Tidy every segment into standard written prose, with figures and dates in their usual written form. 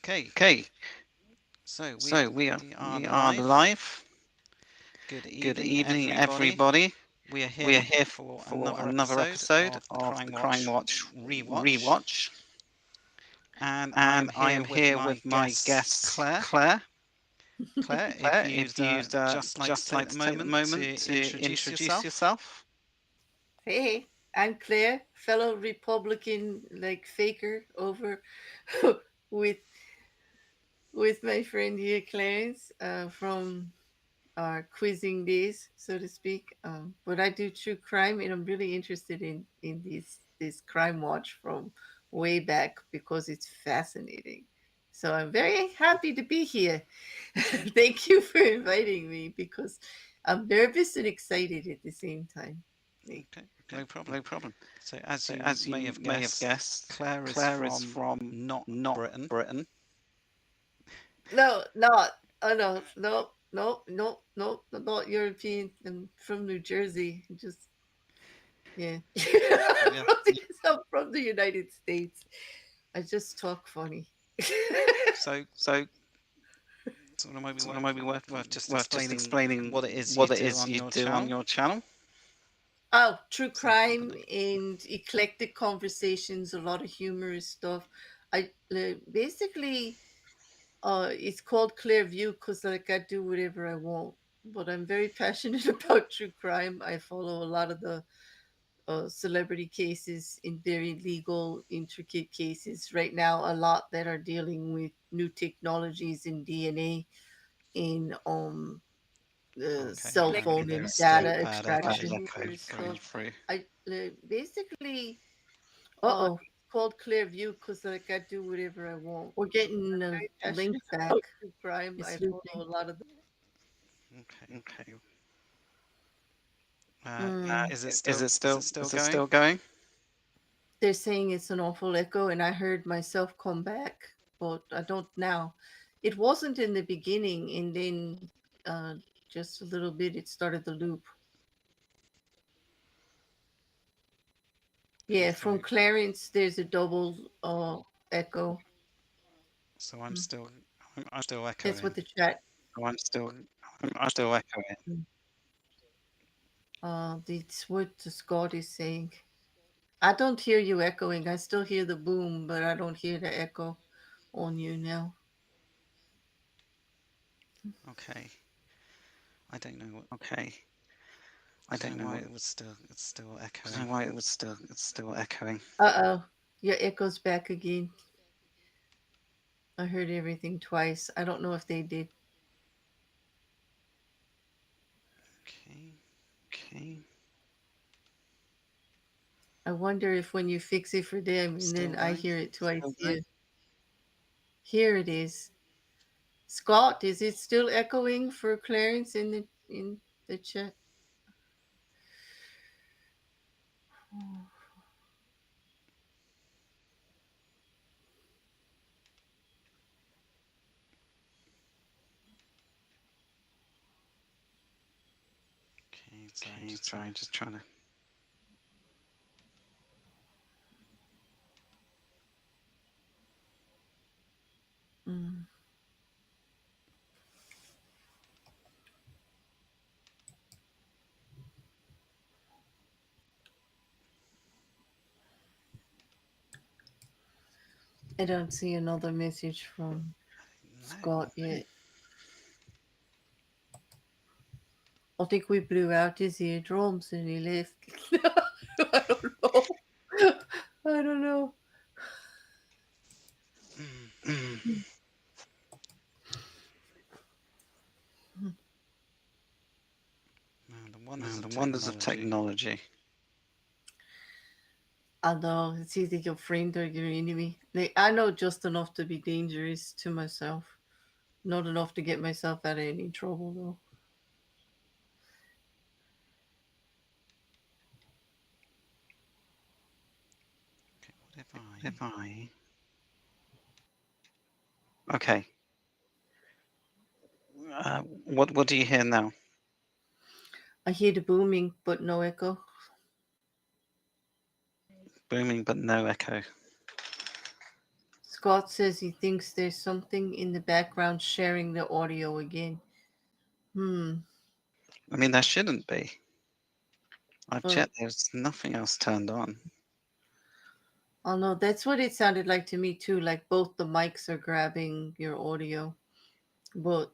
Okay. So We are live. live. Good Good evening, evening, everybody. everybody. We are We are here here for for another another episode episode of the of the Crimewatch Crimewatch Rewatch, Rewatch, and I am and I here am with here my with my guest guest Claire. Claire. Claire, if Claire, you'd if you'd just like to just take like the to take the moment moment to to introduce introduce yourself. yourself. Hey, I'm Claire, fellow Republican like faker over with with my friend here, Clarence, from our quizzing days, so to speak. But I do true crime, and I'm really interested in this crime watch from way back because it's fascinating. So I'm very happy to be here. Thank you for inviting me because I'm nervous and excited at the same time. Like, Okay, Okay, no problem. no problem. So, as So, you as may you have may have guessed, guessed, Claire is Claire is from from not not Britain. Britain. no, not. Oh no, no, no, no, no, not European. I'm from New Jersey. Just yeah. Yeah. I'm from the United States. I just talk funny. So, So, sort of might be so it might be worth just worth just explaining explaining what it is you what it do is on you your do on channel. your channel. Oh, true So, I don't crime know. and eclectic conversations, a lot of humorous stuff. I basically it's called Clear View because like I do whatever I want. But I'm very passionate about true crime. I follow a lot of the celebrity cases in very legal, intricate cases right now. A lot that are dealing with new technologies in DNA, in Okay, cell apparently phone and there's still data bad echo extraction coming through. stuff. I basically, uh oh, called Clear View because like I do whatever I want. We're getting a link back. True crime. I follow a lot of the. Okay. Okay. Is it Is still it is still it still is it going? still going? They're saying it's an awful echo, and I heard myself come back, but I don't now. It wasn't in the beginning, and then just a little bit, it started the loop. Okay, Yeah, from Clarence, there's a double echo. so Mm. I'm still That's what echoing. the chat. Oh, I'm still echoing. Mm. That's what the Scott is saying. I don't hear you echoing. I still hear the boom, but I don't hear the echo on you now. Okay. I don't know what. Okay. I I don't don't know know why what. it's still I don't know echoing. why it's still echoing. Uh oh, your echo's back again. I heard everything twice. I don't know if they did. Okay. Okay. I wonder if when you fix it for them and Still then I going. hear it twice, Still yeah. going? Here it is. Scott, is it still echoing for Clarence in the chat? Okay. Sorry, Okay. just trying Sorry, to. just trying to. Mm. I don't see another message from No. Scott yet. I think we blew out his eardrums and he left. I don't know. I don't know. No, the wonders Man, of the wonders of technology. technology. I know it's either your friend or your enemy. Like I know just enough to be dangerous to myself, not enough to get myself out of any trouble though. Okay. What if I? If I. Okay. What do you hear now? I hear the booming, but no echo. Booming but no echo. Scott says he thinks there's something in the background sharing the audio again. I mean, there shouldn't be. I've Well, checked. There's nothing else turned on. oh no, that's what it sounded like to me too. Like both the mics are grabbing your audio, but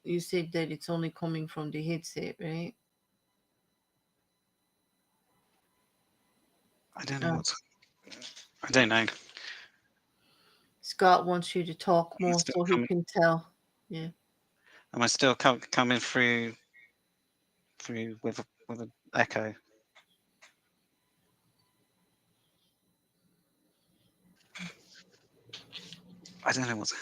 you said that it's only coming from the headset, right? I don't know Oh. what's. I don't know. Scott wants you to talk more Still so he coming. can tell. Yeah. Am I still coming through with an echo? I don't know what's.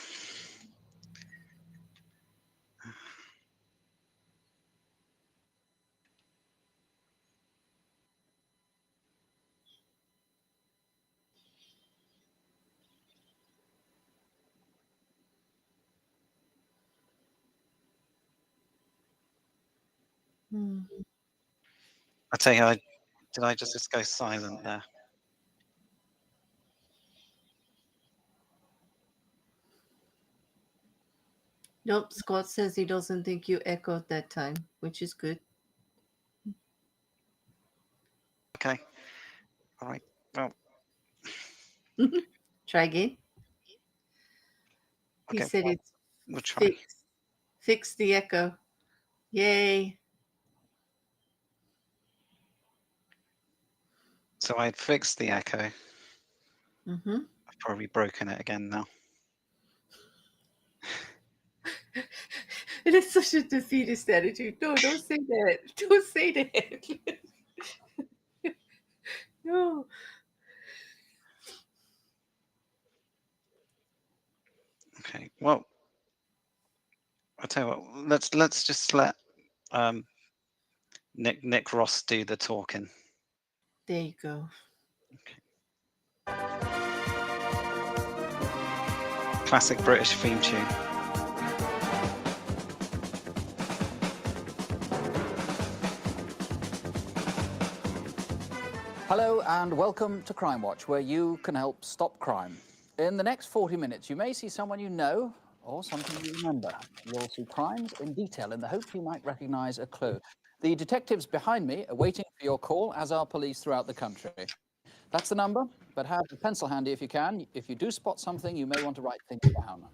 I tell you, did I just go silent there? Nope, Scott says he doesn't think you echoed that time, which is good. Okay. All right. Well, Try again. He okay. said it's We'll try. fix the echo. Yay. So I fixed the echo. Mm-hmm. I've probably broken it again now. It is such a defeatist attitude. No, don't say that. Don't say that. No. Okay. Well, I'll tell you what. Let's just let Nick Ross do the talking. There you go. Okay. Classic British theme tune. Hello and welcome to Crimewatch, where you can help stop crime. In the next 40 minutes, you may see someone you know or something you remember. You'll see crimes in detail in the hope you might recognise a clue. The detectives behind me are waiting for your call, as are police throughout the country. That's the number, but have a pencil handy if you can. If you do spot something, you may want to write things down.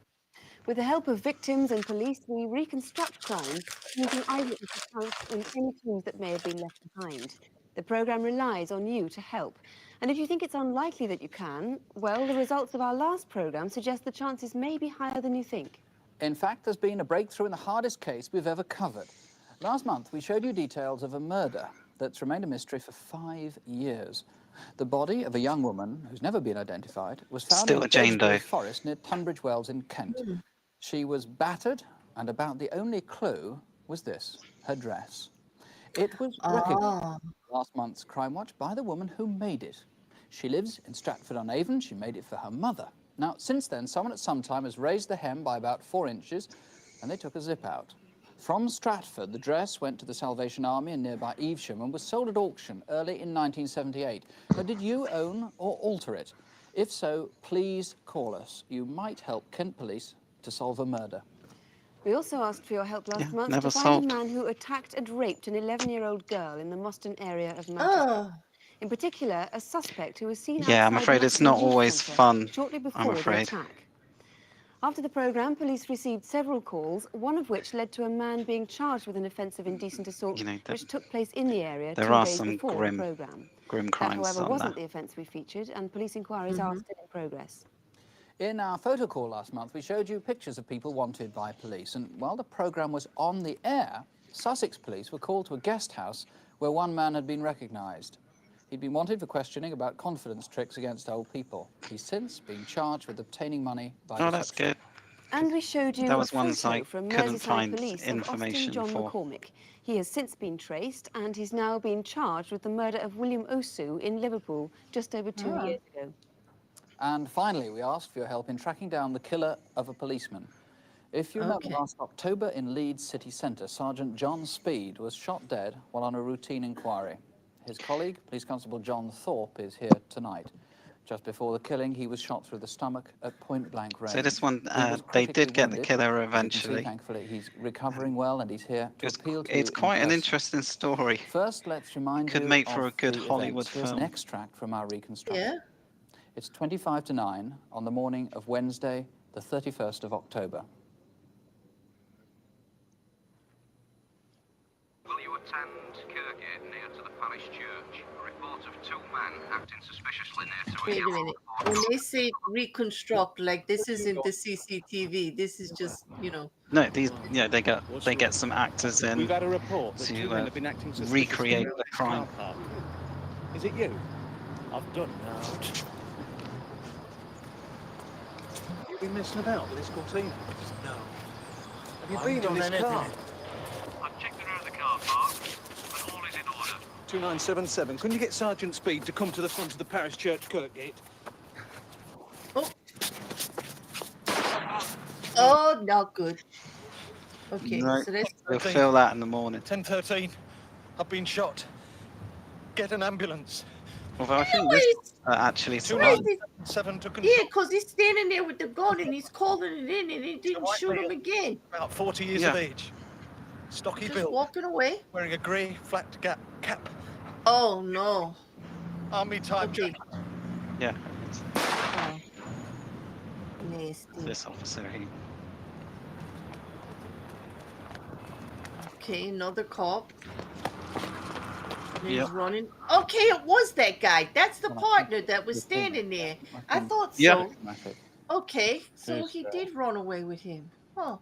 With the help of victims and police, we reconstruct crimes using eyewitness accounts and any clues that may have been left behind. The programme relies on you to help. And if you think it's unlikely that you can, well, the results of our last programme suggest the chances may be higher than you think. In fact, there's been a breakthrough in the hardest case we've ever covered. Last month, we showed you details of a murder that's remained a mystery for 5 years. The body of a young woman who's never been identified was found Still in a Jane Doe. Bedgebury Forest near Tunbridge Wells in Kent. She was battered, and about the only clue was this, her dress. It was recognized last month's Crimewatch by the woman who made it. She lives in Stratford-on-Avon. She made it for her mother. Now, since then, someone at some time has raised the hem by about 4 inches, and they took a zip out. From Stratford, the dress went to the Salvation Army in nearby Evesham and was sold at auction early in 1978. Now, did you own or alter it? If so, please call us. You might help Kent Police to solve a murder. We also asked for your help last month never to find solved. a man who attacked and raped an 11-year-old girl in the Moston area of Manchester. In particular, a suspect who was seen outside Yeah, I'm afraid it's not Maxwell Youth always Centre fun. shortly I'm before the afraid. attack. After the programme, police received several calls, one of which led to a man being charged with an offence of indecent assault, which took place in the area 2 are days some before the programme. grim That, crimes however, on wasn't there. the offence we featured, and police inquiries are still in progress. In our photo call last month, we showed you pictures of people wanted by police, and while the programme was on the air, Sussex police were called to a guest house where one man had been recognised. He'd been wanted for questioning about confidence tricks against old people. He's since been charged with obtaining money by deception. That's good. And we showed you That a was ones photo I from couldn't Merseyside find Police of Austin information John for. McCormick. He has since been traced, and he's now been charged with the murder of William Osu in Liverpool just over 2 years ago. And finally, we asked for your help in tracking down the killer of a policeman. If you remember, last October in Leeds city centre, Sergeant John Speed was shot dead while on a routine inquiry. His colleague, Police Constable John Thorpe, is here tonight. Just before the killing, he was shot through the stomach at point-blank range. So this one, He was they critically did get the wounded. killer As you can see, eventually. thankfully, he's recovering well, and he's here to appeal to It's you in quite an person. interesting story. First, let's remind Could you make of for a good the Hollywood events. Here's an film. extract from our reconstruction. Yeah. It's 25 to 9 on the morning of Wednesday, the 31st of October. Will you attend Kirkgate near to the parish church? A report of two men acting suspiciously near to Wait a minute. When they say reconstruct, like this isn't the CCTV. This is just, you know. No, these, yeah, they get some actors in. We've had a report that two men to have been acting recreate suspiciously the around this crime. car park. Is it you? I've done now. You've been messing about with this Cortina? No. Have you been on this car? I've checked around the car park, and all is in order. 2977. Couldn't you get Sergeant Speed to come to the front of the parish church Kirkgate? Oh. Oh, not good. Okay, No, so let's. we'll fill that in the morning. 1013. I've been shot. Get an ambulance. Although I think this actually survived. 2977 to Yeah, control. because he's standing there with the gun and he's calling it in and he didn't shoot him again. About 40 years Yeah. of age. Stocky Just build. walking away. Wearing a grey flat cap. Oh, no. Army type Okay. jacket. Yeah, it's Oh. Nasty. this officer. Okay, another cop. And Yep. he's running. Okay, it was that guy. That's the partner that was standing there. I thought so. Yeah. Okay, so Yes, he sir. did run away with him. Oh.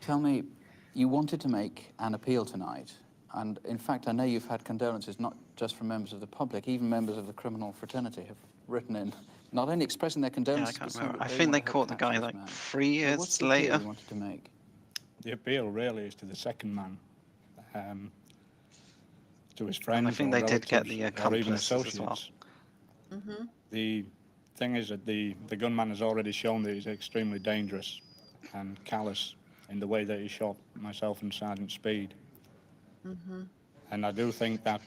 Tell me, you wanted to make an appeal tonight, and in fact, I know you've had condolences not just from members of the public, even members of the criminal fraternity have written in, not only expressing their Yeah, I condolences, can't but saying remember. that I they think want they to help caught the catch guy this like man. 3 So years what's the appeal later. you wanted to make? The appeal really is to the second man, to his And friends I think or they did get relatives the or even accomplices as well. associates. Mm-hmm. The thing is that the gunman has already shown that he's extremely dangerous and callous in the way that he shot myself and Sergeant Speed. Mm-hmm. And I do think that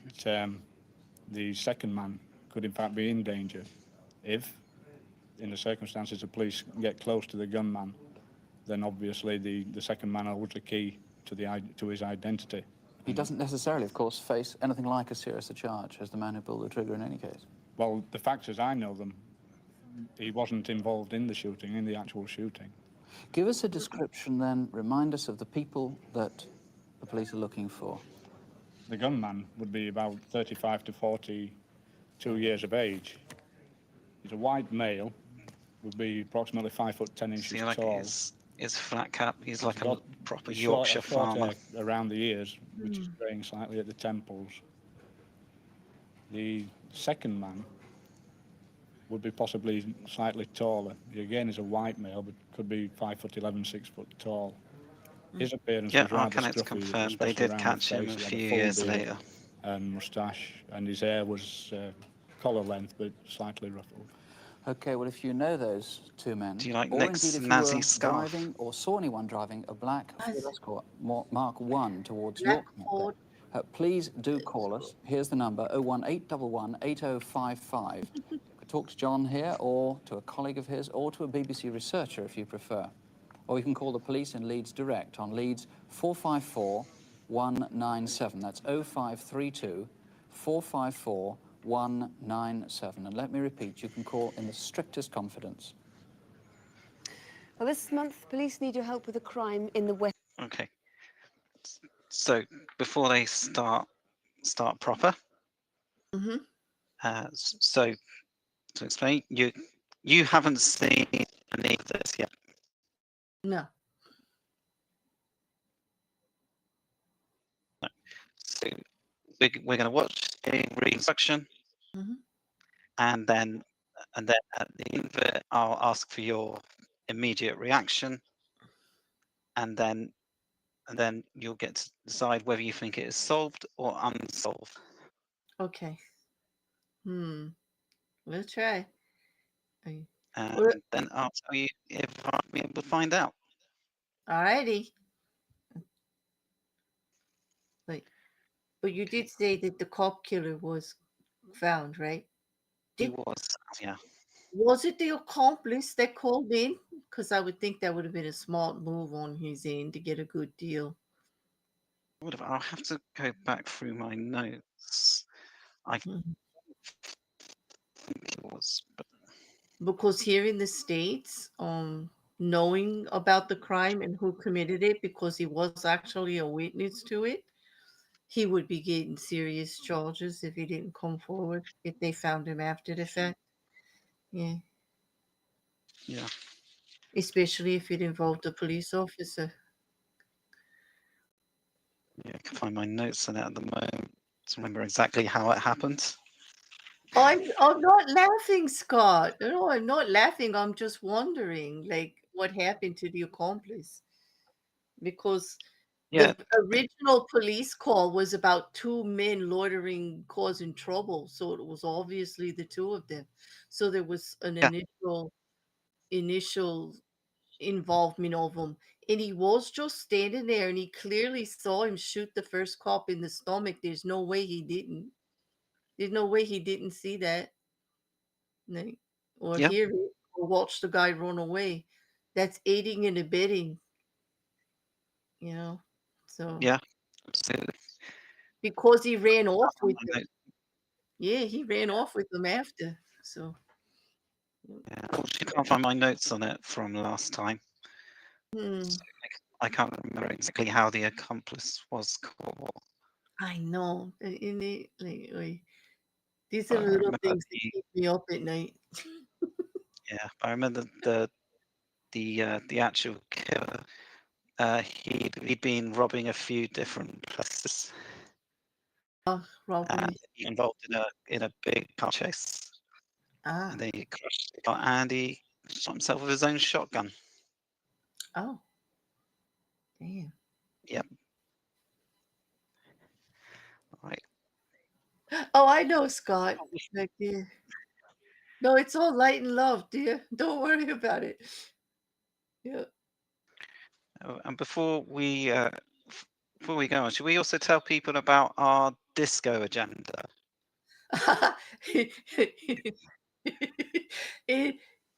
the second man could in fact be in danger if, in the circumstances, the police get close to the gunman, then obviously the second man holds the key to his identity. He doesn't necessarily, of course, face anything like as serious a charge as the man who pulled the trigger in any case. Well, the facts as I know them, he wasn't involved in the shooting, in the actual shooting. Give us a description then, remind us of the people that the police are looking for. The gunman would be about 35 to 42 years of age. He's a white male, would be approximately 5'10" See, like tall. his flat cap. He's like a got proper short Yorkshire farmer. hair around the ears, which is graying slightly at the temples. The second man would be possibly slightly taller. He again is a white male, but could be 5'11", 6 foot tall. His appearance Yeah, was rather Arcanet's scruffy, confirmed. They especially did around catch the him face. a He had few full years beard later. and moustache, and his hair was collar length, but slightly ruffled. Okay, well, if you know those two men, Do you like or Nick's indeed if you Nazi were scarf? driving or saw anyone driving a black Ford Escort Mark 1 towards Black York, Ford. please do call us. Here's the number, 01811 8055. You could talk to John here, or to a colleague of his, or to a BBC researcher if you prefer. Or you can call the police in Leeds direct on Leeds 454 197. That's 0532 454 197. And let me repeat, you can call in the strictest confidence. Well, this month, police need your help with a crime in the West. Okay. So before they start proper, Mm-hmm. so to explain, you haven't seen any of this yet. No. So we're going to watch a reconstruction, Mhm. and then at the end of it, I'll ask for your immediate reaction, and then you'll get to decide whether you think it is solved or unsolved. Okay. We'll try. And Well- then I'll tell you if I'll be able to find out. Alrighty. But you did say that the cop killer was found, right? He Did- was. Yeah. Was it the accomplice that called in? Because I would think that would have been a smart move on his end to get a good deal. I'll have to go back through my notes. I think it was, but Because here in the States, knowing about the crime and who committed it, because he was actually a witness to it, he would be getting serious charges if he didn't come forward, if they found him after the fact. Yeah. yeah. Especially if it involved a police officer. Yeah, I can find my notes on it at the moment to remember exactly how it happened. I'm not laughing, Scott. No, I'm not laughing. I'm just wondering, like, what happened to the accomplice? Because Yeah, the original police call was about two men loitering, causing trouble. So it was obviously the two of them. So there was an Yeah. initial involvement of him. And he was just standing there and he clearly saw him shoot the first cop in the stomach. There's no way he didn't. There's no way he didn't see that. Like, or Yeah. hear it or watch the guy run away. That's aiding and abetting, you know. So Yeah, absolutely. because he ran off On with my them. notes. Yeah, he ran off with them after. So Yeah, unfortunately, can't find my notes on it from last time. So I can't remember exactly how the accomplice was caught. I know. In it, like, these are But I the little remember things that keep me up at night. I remember the actual killer. He'd been robbing a few different places. Robbery. He involved in a big car chase, Ah. and then he crashed the car and he shot himself with his own shotgun. Oh. Damn. Yep. Right. Oh, I know, Scott. Like, yeah. No, it's all light and love, dear. Don't worry about it. Yeah. Oh, and before we go on, should we also tell people about our disco agenda?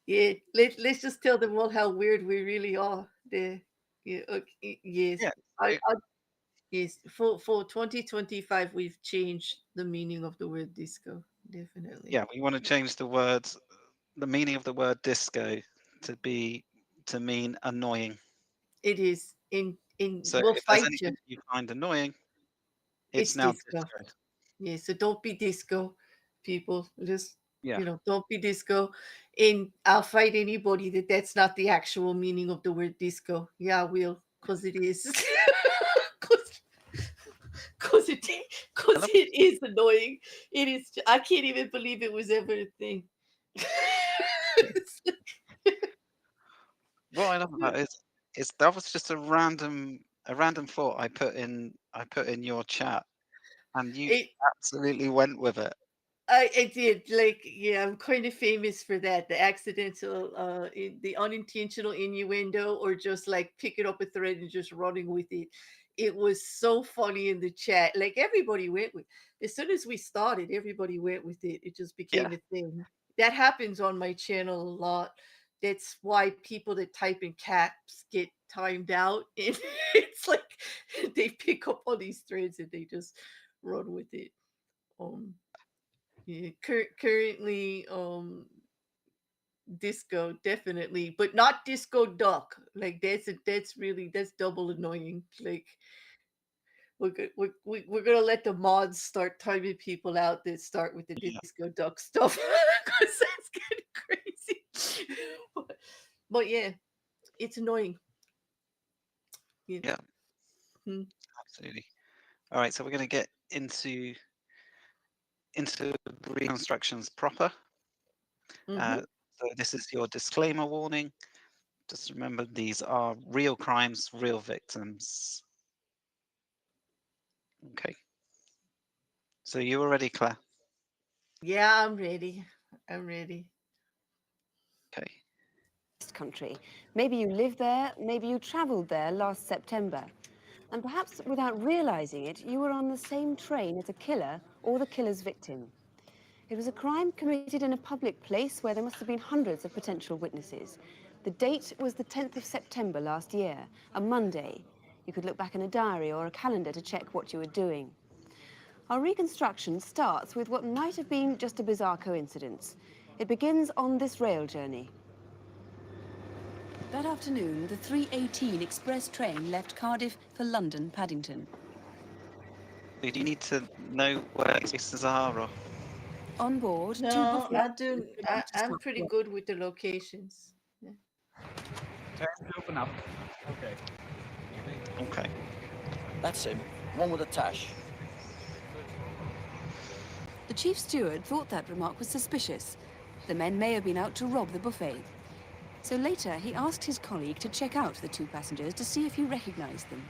Yeah, let's just tell them all how weird we really are. There, yeah, okay, yes, Yeah. yes. For 2025, we've changed the meaning of the word disco. Definitely. Yeah, we want to change the meaning of the word disco to mean annoying. It is So we'll if there's fight you. anything you find annoying, It's it's now disco. disco. Yeah, so don't be disco, people. Just Yeah. don't be disco. And I'll fight anybody that's not the actual meaning of the word disco. Yeah, I will, because it is. Because it is annoying. It is. I can't even believe it was ever a thing. What I love about it is that was just a random thought I put in your chat, and you It, absolutely went with it. I did, like, yeah, I'm kind of famous for that, the accidental the unintentional innuendo, or just like picking up a thread and just running with it. It was so funny in the chat, like everybody went with, as soon as we started, everybody went with it. It just became Yeah. a thing. That happens on my channel a lot. That's why people that type in caps get timed out. And it's like they pick up all these threads and they just run with it. Yeah, currently, disco definitely, but not disco duck. Like that's double annoying. Like we're gonna let the mods start timing people out that start with the Yeah. disco duck stuff because that's kind of crazy. but yeah, it's annoying. Yeah. Hmm. Absolutely. All right, so we're going to get into reconstructions proper. Mhm. So this is your disclaimer warning. Just remember, these are real crimes, real victims. Okay. So you ready, Claire? Yeah, I'm ready. I'm ready. Okay. Country. Maybe you lived there, maybe you travelled there last September. And perhaps without realising it, you were on the same train as a killer or the killer's victim. It was a crime committed in a public place where there must have been hundreds of potential witnesses. The date was the 10th of September last year, a Monday. You could look back in a diary or a calendar to check what you were doing. Our reconstruction starts with what might have been just a bizarre coincidence. It begins on this rail journey. That afternoon, the 3:18 express train left Cardiff for London Paddington. Do you need to know where places are, or On board, two No, buffet... I'm pretty good with the locations. Yeah. Open up. Okay. okay? That's him. One with a tash. The chief steward thought that remark was suspicious. The men may have been out to rob the buffet. So later, he asked his colleague to check out the two passengers to see if he recognized them.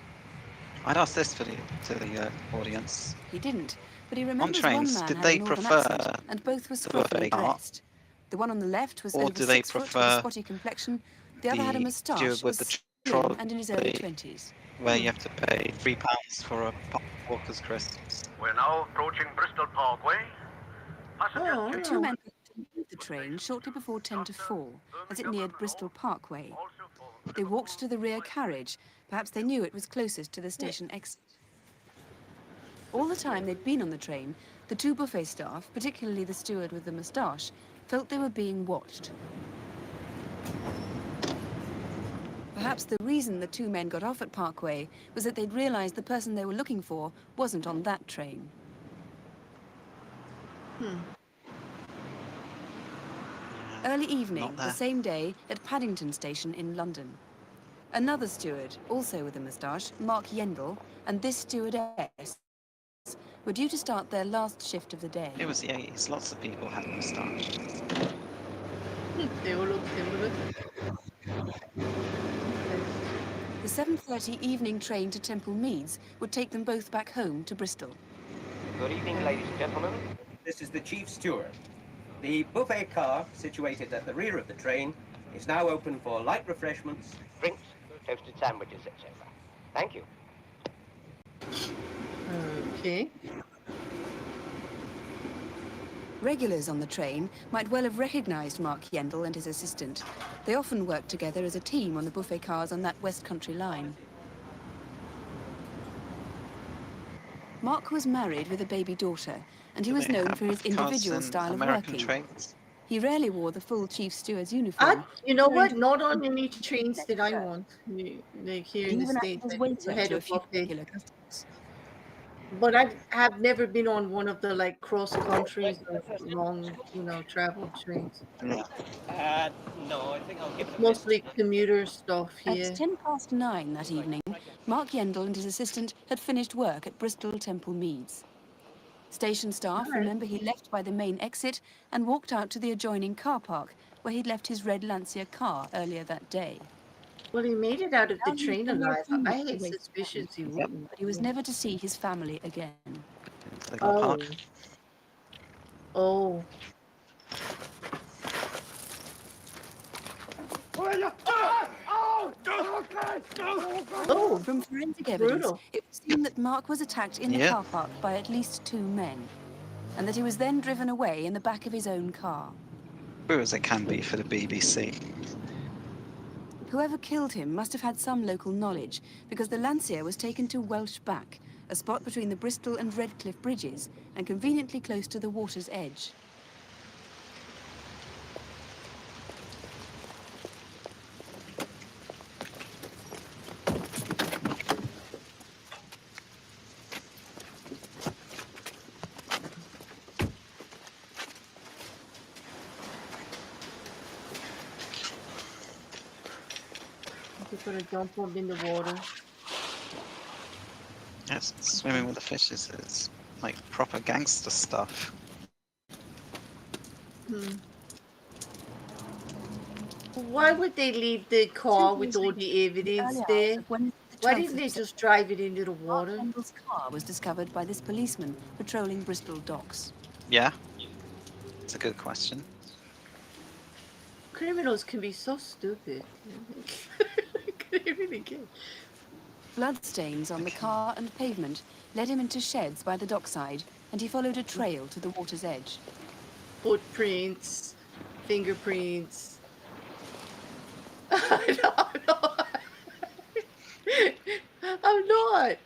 I'd ask this to the audience. He didn't, but he remembers trains, one man did had they a northern prefer accent, and both were the buffet scruffily art? dressed. The one on the left was Or over do they 6 foot with a prefer spotty complexion. The other had a the moustache, steward with was the slim trolley and in his early 20s. where you have to pay £3 for a Walker's crisps? We're now approaching Bristol Parkway. Passengers Oh, The two men left the train shortly before 10 to 4, as it neared Bristol Parkway. They walked to the rear carriage. Perhaps they knew it was closest to the station exit. All the time they'd been on the train, the two buffet staff, particularly the steward with the moustache, felt they were being watched. Perhaps the reason the two men got off at Parkway was that they'd realised the person they were looking for wasn't on that train. Early evening, the same day, at Paddington Station in London. Another steward, also with a moustache, Mark Yendall, and this stewardess were due to start their last shift of the day. It was the 80s. Lots of people had a moustache. They will look. The 7:30 evening train to Temple Meads would take them both back home to Bristol. Good evening, ladies and gentlemen. This is the chief steward. The buffet car, situated at the rear of the train, is now open for light refreshments, drinks, toasted sandwiches, etc. Thank you. Okay. Regulars on the train might well have recognised Mark Yendall and his assistant. They often worked together as a team on the buffet cars on that West Country line. Mark was married with a baby daughter, and he was known for his individual style of American working. trains? He rarely wore the full chief steward's uniform. You know what? Not on any trains that I want. Like here in the Even States. as waiter Head to a of few buffet. regular customers. But I have never been on one of the like cross countries or long, travel trains. Yeah. No, I think I'll give it a Mostly commuter stuff here. At 9:10 that evening, Mark Yendall and his assistant had finished work at Bristol Temple Meads. Station staff remember he left by the main exit and walked out to the adjoining car park, where he'd left his red Lancia car earlier that day. Well, he made it out of the Now train he'd been alive. there I to had wait suspicions he wouldn't. But he was never to see his family again. They got a Oh. park. Oh. Oh, From forensic evidence, brutal. it would seem that Mark was attacked in the Yeah. car park by at least 2 men, and that he was then driven away in the back of his own car. True as it can be for the BBC. Whoever killed him must have had some local knowledge, because the Lancia was taken to Welsh Back, a spot between the Bristol and Redcliffe bridges, and conveniently close to the water's edge. He's gonna jump up in the water. Yes, swimming with the fishes is like proper gangster stuff. Why would they leave the car with all the evidence there? Why didn't they just drive it into the water? Mark Yendall's car was discovered by this policeman patrolling Bristol docks. Yeah? It's a good question. Criminals can be so stupid. They really can. Bloodstains on the car and pavement led him into sheds by the dockside, and he followed a trail to the water's edge. footprints, fingerprints. I'm not.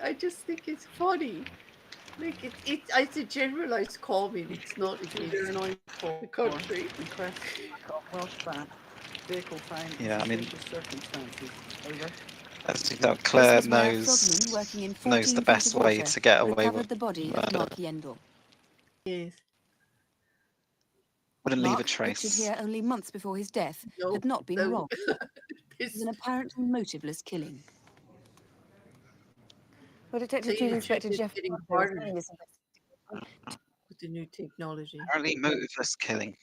I just think it's funny. Like it's a generalized comment. It's not against the country. Request Welsh back. Vehicle found in Yeah, I mean, suspicious circumstances. Over. as you know, This Claire was where frogmen working in knows 14 the feet best of way water to get away recovered with the body of murder. Mark Yendall. Yes. Wouldn't leave a Mark, pictured trace. here only months before his death, No. had not been no. robbed. It was an apparently motiveless killing. Well, Detective Chief Inspector Jeff getting Parker harder was this with the new technology. Apparently motiveless killing.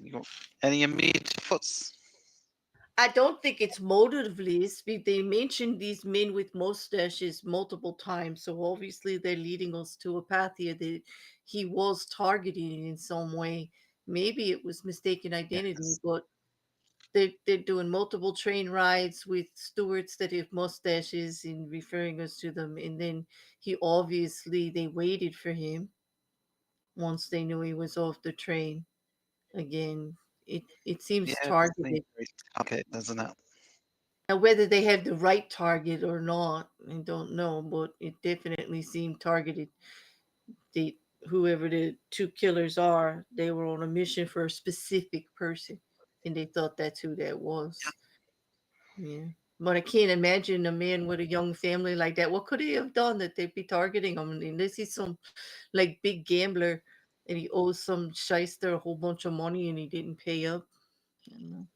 You got any immediate thoughts? I don't think it's motiveless. They mentioned these men with mustaches multiple times, so obviously they're leading us to a path here that he was targeting in some way. Maybe it was mistaken identity, Yes. but they're doing multiple train rides with stewards that have mustaches and referring us to them, and then they waited for him once they knew he was off the train. Again, it seems Yeah, it targeted. seems very targeted, doesn't it? Now, whether they have the right target or not, I don't know, but it definitely seemed targeted. The Whoever the two killers are, they were on a mission for a specific person, and they thought that's who that was. Yeah, but I can't imagine a man with a young family like that. What could he have done that they'd be targeting him? Unless he's some like big gambler and he owes some shyster a whole bunch of money and he didn't pay up. I don't know.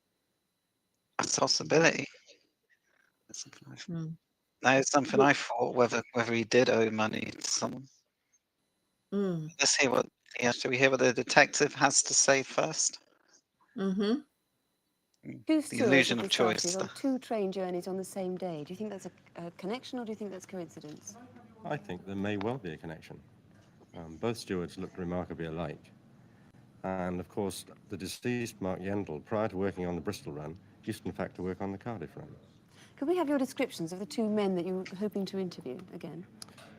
That's a possibility. Hmm. That is something I thought, whether he did owe money to someone. Mm. Let's hear what. Yeah, shall we hear what the detective has to say first? Mm-hmm. Two The stewards illusion have of been choice. started on 2 train journeys on the same day. Do you think that's a connection, or do you think that's coincidence? I think there may well be a connection. Both stewards looked remarkably alike. And of course, the deceased Mark Yendall, prior to working on the Bristol run, used in fact to work on the Cardiff run. Could we have your descriptions of the 2 men that you were hoping to interview again?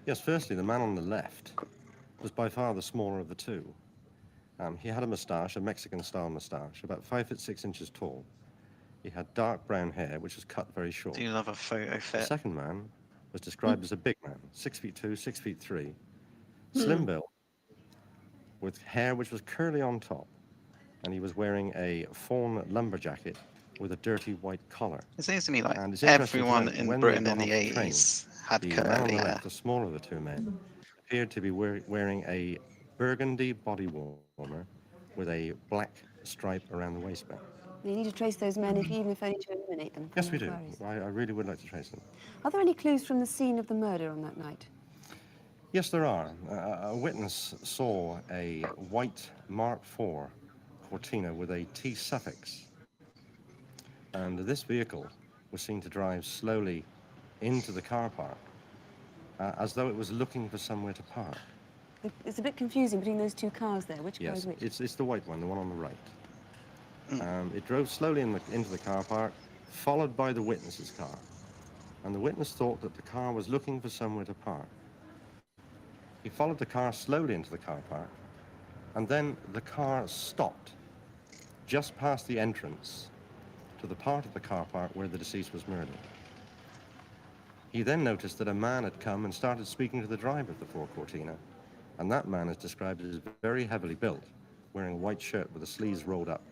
Yes, firstly, the man on the left was by far the smaller of the two. He had a moustache, a Mexican-style moustache, about 5'6" tall. He had dark brown hair, which was cut very short. Do you love a photo The fit? second man was described as a big man, 6'2", 6'3", slim built, with hair which was curly on top, and he was wearing a fawn lumber jacket with a dirty white collar. It seems to me like And it's interesting to everyone note that in when Britain they in got the off the train, 80s had the man on curly the hair. left, the smaller of the two men, appeared to be wearing a burgundy body warmer with a black stripe around the waistband. You need to trace those men, even if only to eliminate them from Yes, we do. inquiries. I really would like to trace them. Are there any clues from the scene of the murder on that night? Yes, there are. A witness saw a white Mark IV Cortina with a T suffix. And this vehicle was seen to drive slowly into the car park, as though it was looking for somewhere to park. It's a bit confusing between those 2 cars there. Which car is Yes, which? it's the white one, the one on the right. It drove slowly into the car park, followed by the witness's car. And the witness thought that the car was looking for somewhere to park. He followed the car slowly into the car park, and then the car stopped just past the entrance to the part of the car park where the deceased was murdered. He then noticed that a man had come and started speaking to the driver of the Ford Cortina, and that man is described as very heavily built, wearing a white shirt with the sleeves rolled up.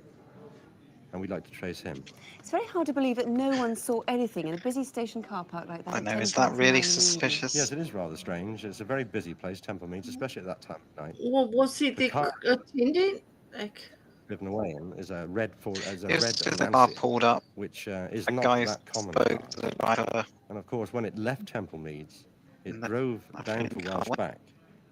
And we'd like to trace him. It's very hard to believe that no one saw anything in a busy station car park like that. I at know, 10 is that past really 9 in the evening. suspicious? Yes, it is rather strange. It's a very busy place, Temple Meads, especially at that time of night. Well, was he the car attendant? Like, driven away in is a red Ford, It was just the car pulled up. which is A not guy that common. spoke to the driver. And of course, when it left Temple Meads, it And that- drove that down fucking to car Welsh went- Back,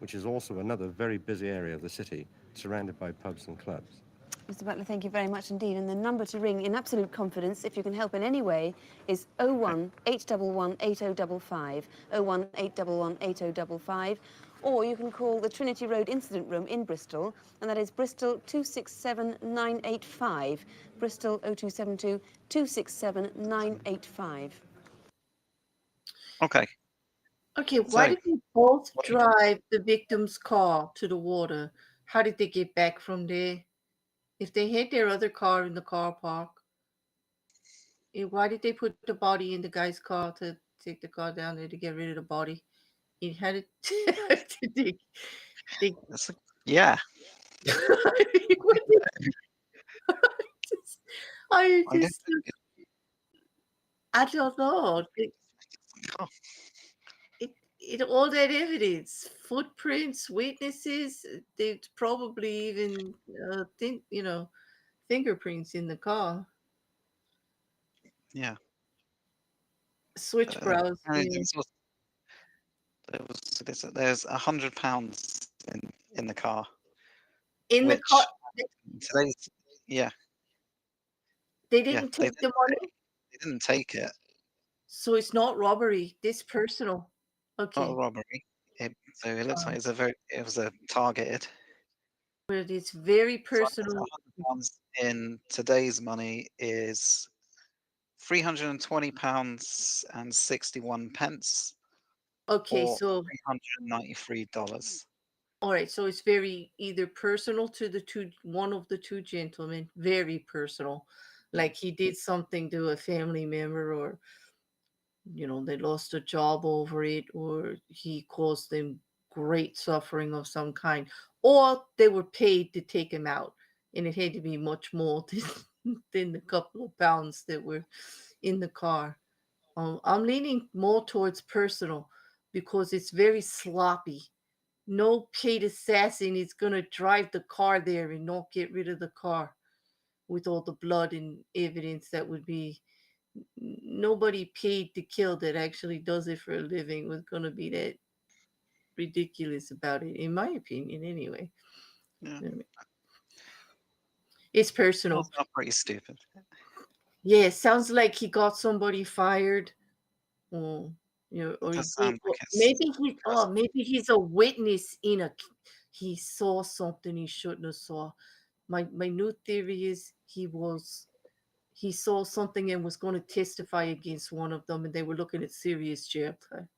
which is also another very busy area of the city, surrounded by pubs and clubs. Mr. Butler, thank you very much indeed. And the number to ring in absolute confidence, if you can help in any way, is 01 811 8055, 01 811 8055, or you can call the Trinity Road Incident Room in Bristol, and that is Bristol 267 985, Bristol 0272 267 985. Okay. Okay, why So did they both what drive the victim's car to the water? How did they get back from there? If they had their other car in the car park, why did they put the body in the guy's car to take the car down there to get rid of the body? It had it. they, that's a, yeah. what did- I I don't just, I don't know. oh, All that evidence, footprints, witnesses, they probably even think fingerprints in the car. yeah. Switch brows. Apparently Yeah. there's £100 in the car, In the car, which today's yeah they yeah didn't take the money, they didn't take it. so it's not robbery. This personal. Not a Okay, robbery. So it looks like it was a targeted. but it's very So personal. £100 in today's money is £320 and 61 pence, Okay, or so $393. all right, so it's very either personal to one of the two gentlemen, very personal, like he did something to a family member, or they lost a job over it, or he caused them great suffering of some kind, or they were paid to take him out, and it had to be much more than the couple of pounds that were in the car. I'm leaning more towards personal because it's very sloppy. No paid assassin is going to drive the car there and not get rid of the car with all the blood and evidence that would be. Nobody paid to kill that actually does it for a living was going to be that ridiculous about it, in my opinion, anyway. Yeah, It's personal. that's not pretty stupid. Yeah, it sounds like he got somebody fired. Or, or It he does did. sound like it's Maybe he's a witness in a. He saw something he shouldn't have saw. My new theory is he saw something and was going to testify against one of them, and they were looking at serious jail time,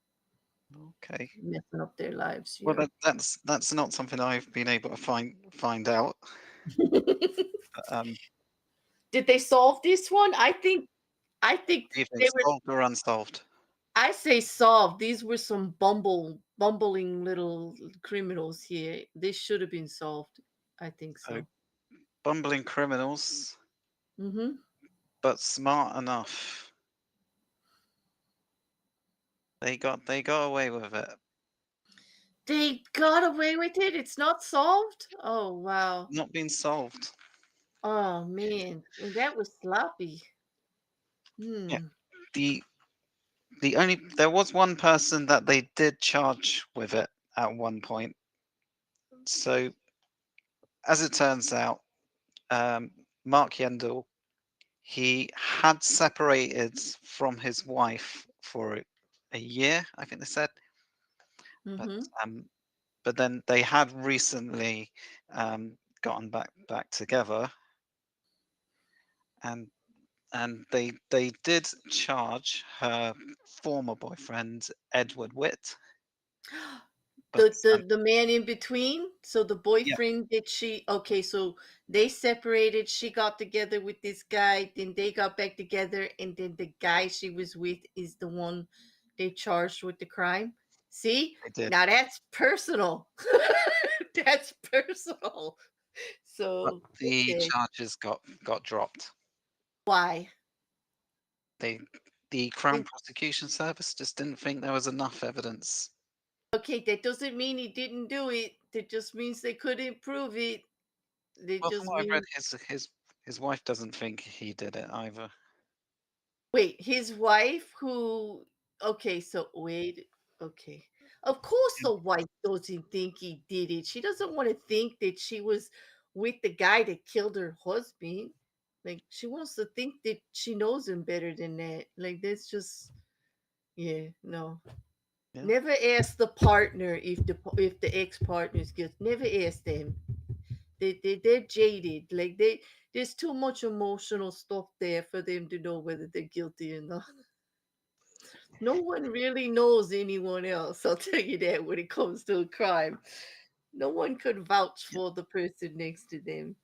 okay. messing up their lives. Well, Yeah. that's not something I've been able to find out. But, Did they solve this one? I think do you think they were. solved or unsolved? I say solved. These were some bumbling little criminals here. This should have been solved. I think So so. bumbling criminals, Mm-hmm. but smart enough. They got away with it. They got away with it. It's not solved. Oh wow. Not been solved. Oh man, and that was sloppy. Yeah. Hmm. There was one person that they did charge with it at one point. So as it turns out, Mark Yendall, he had separated from his wife for a year, I think they said, but Mm-hmm. um, but then they had recently gotten back together, and they did charge her former boyfriend Edward Witt, but The man in between. So the yeah, boyfriend did she? Okay, so they separated. She got together with this guy. Then they got back together, and then the guy she was with is the one they charged with the crime. See, they did. now that's personal. That's personal. But So the okay, charges got dropped. why? They the Crown Prosecution Service just didn't think there was enough evidence. Okay, that doesn't mean he didn't do it. That just means they couldn't prove it. That Well, from just what I've read, means his wife doesn't think he did it either. wait, his wife who okay, so wait, okay. Of course Yeah, the wife doesn't think he did it. She doesn't want to think that she was with the guy that killed her husband. Like she wants to think that she knows him better than that. Like that's just yeah, no. yeah. Never ask the partner if the ex partner is guilty. Never ask them. They're jaded. Like there's too much emotional stuff there for them to know whether they're guilty or not. No one really knows anyone else. I'll tell you that when it comes to a crime. No one could vouch for the person next to them.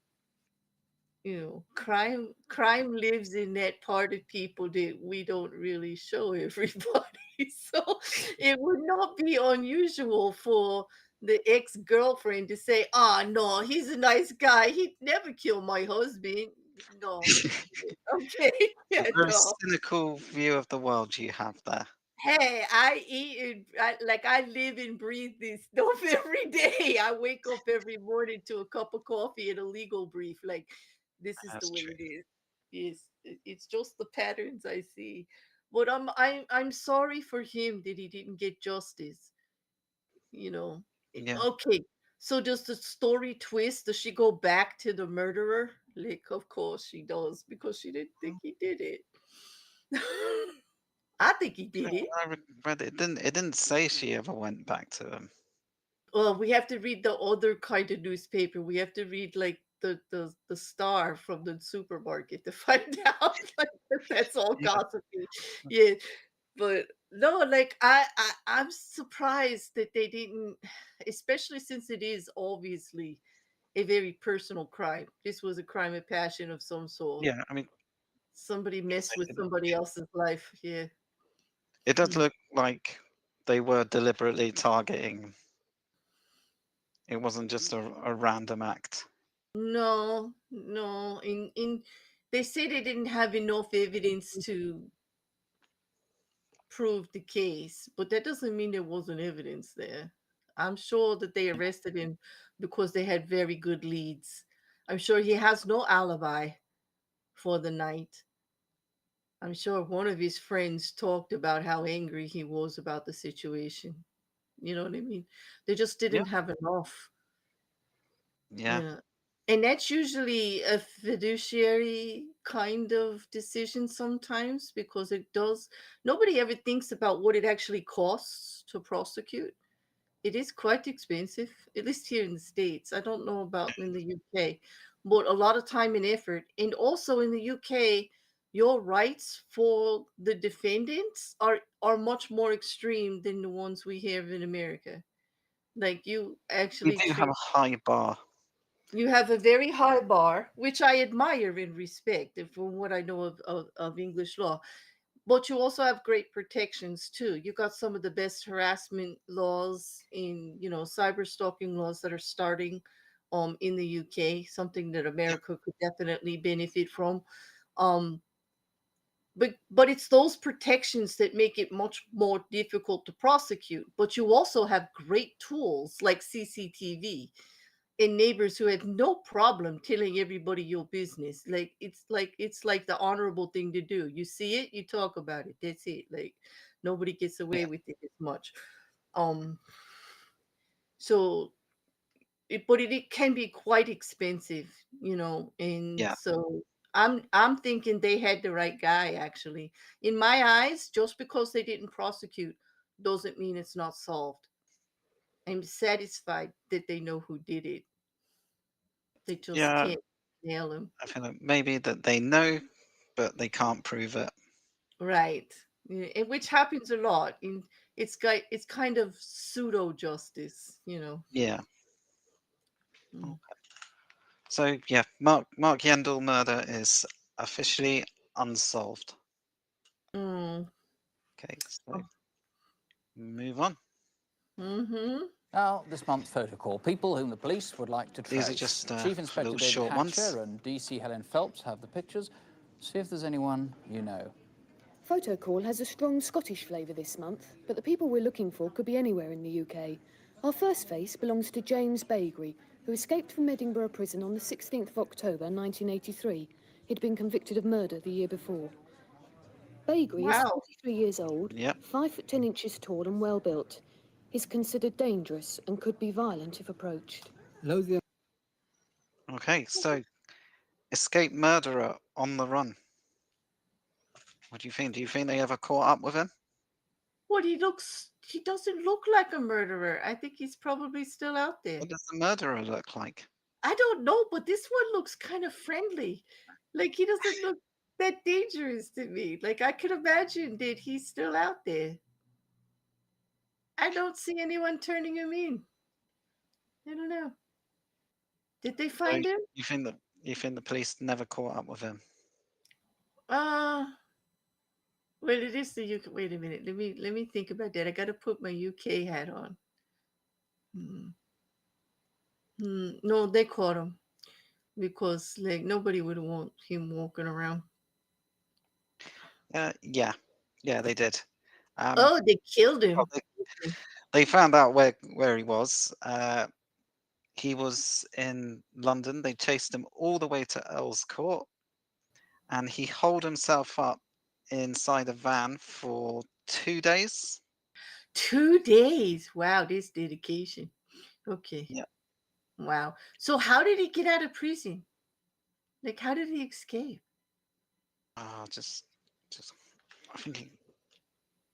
Crime lives in that part of people that we don't really show everybody. So it would not be unusual for the ex-girlfriend to say, "Ah, no, he's a nice guy. He'd never kill my husband." No. Okay. A Yeah, very no. cynical view of the world you have there. Hey, I eat and I live and breathe this stuff every day. I wake up every morning to a cup of coffee and a legal brief. Like, this is the That's way true. it is. Yes, it's just the patterns I see. But I'm sorry for him that he didn't get justice. You know. Yeah. Okay, so does the story twist? Does she go back to the murderer? Like, of course she does because she didn't think he did it. I think he did it. I read it. It didn't say she ever went back to him. Well, we have to read the other kind of newspaper. We have to read like the Star from the supermarket to find out. Like that's all Yeah. gossipy. Yeah, but no, like I'm surprised that they didn't, especially since it is obviously a very personal crime. This was a crime of passion of some sort. Yeah. I mean, Somebody messed with it, somebody else's life. Yeah. it does Hmm. look like they were deliberately targeting. It wasn't just a random act. No, no. In they say they didn't have enough evidence to prove the case, but that doesn't mean there wasn't evidence there. I'm sure that they arrested him because they had very good leads. I'm sure he has no alibi for the night. I'm sure one of his friends talked about how angry he was about the situation. You know what I mean? They just Yeah. didn't have enough. Yeah. Yeah. And that's usually a fiduciary kind of decision sometimes because it does, nobody ever thinks about what it actually costs to prosecute. It is quite expensive, at least here in the States. I don't know about in the UK, but a lot of time and effort. And also in the UK, your rights for the defendants are much more extreme than the ones we have in America. Like you We actually do have treat, a high bar. you have a very high bar, which I admire and respect from what I know of English law. But you also have great protections too. You got some of the best harassment laws in, cyber stalking laws that are starting in the UK, something that Yeah. America could definitely benefit from. Um but it's those protections that make it much more difficult to prosecute. But you also have great tools like CCTV and neighbors who have no problem telling everybody your business. Like it's like the honorable thing to do. You see it, you talk about it. That's it. Like nobody gets Yeah. away with it as much. Um, so but it can be quite expensive, and Yeah. so I'm thinking they had the right guy actually. In my eyes, just because they didn't prosecute doesn't mean it's not solved. I'm satisfied that they know who did it. They just Yeah. can't nail him. I feel like maybe that they know, but they can't prove it. Right. Yeah, and which happens a lot. It's kind of pseudo justice. Yeah. Mm. So yeah, Mark Yandel murder is officially unsolved. Mm. Okay, so move on. Mm-hmm. Now, this month's photo call. People whom the police would like to These are trace. just Chief Inspector little David short ones. Hatcher and DC Helen Phelps have the pictures. See if there's anyone you know. Photo Call has a strong Scottish flavour this month, but the people we're looking for could be anywhere in the UK. Our first face belongs to James Bagri, who escaped from Edinburgh prison on the 16th of October 1983. He'd been convicted of murder the year before. Bagri is Wow. 43 years old, Yep. 5 foot 10 inches tall and well built. He's considered dangerous and could be violent if approached. Okay, so escaped murderer on the run. What do you think? Do you think they ever caught up with him? What he doesn't look like a murderer. I think he's probably still out there. What does the murderer look like? I don't know, but this one looks kind of friendly. Like he doesn't look that dangerous to me. Like, I could imagine that he's still out there. I don't see anyone turning him in. I don't know. Did they So find him? you think the police never caught up with him? Uh, well, it is the UK. Wait a minute. Let me think about that. I got to put my UK hat on. No, they caught him because like nobody would want him walking around. Yeah, they did. Oh, they killed him. Well, they found out where he was. He was in London. They chased him all the way to Earl's Court, and he holed himself up inside a van for 2 days. 2 days. Wow, this dedication. Okay. Yeah. Wow. So how did he get out of prison? Like, how did he escape? Just I think he,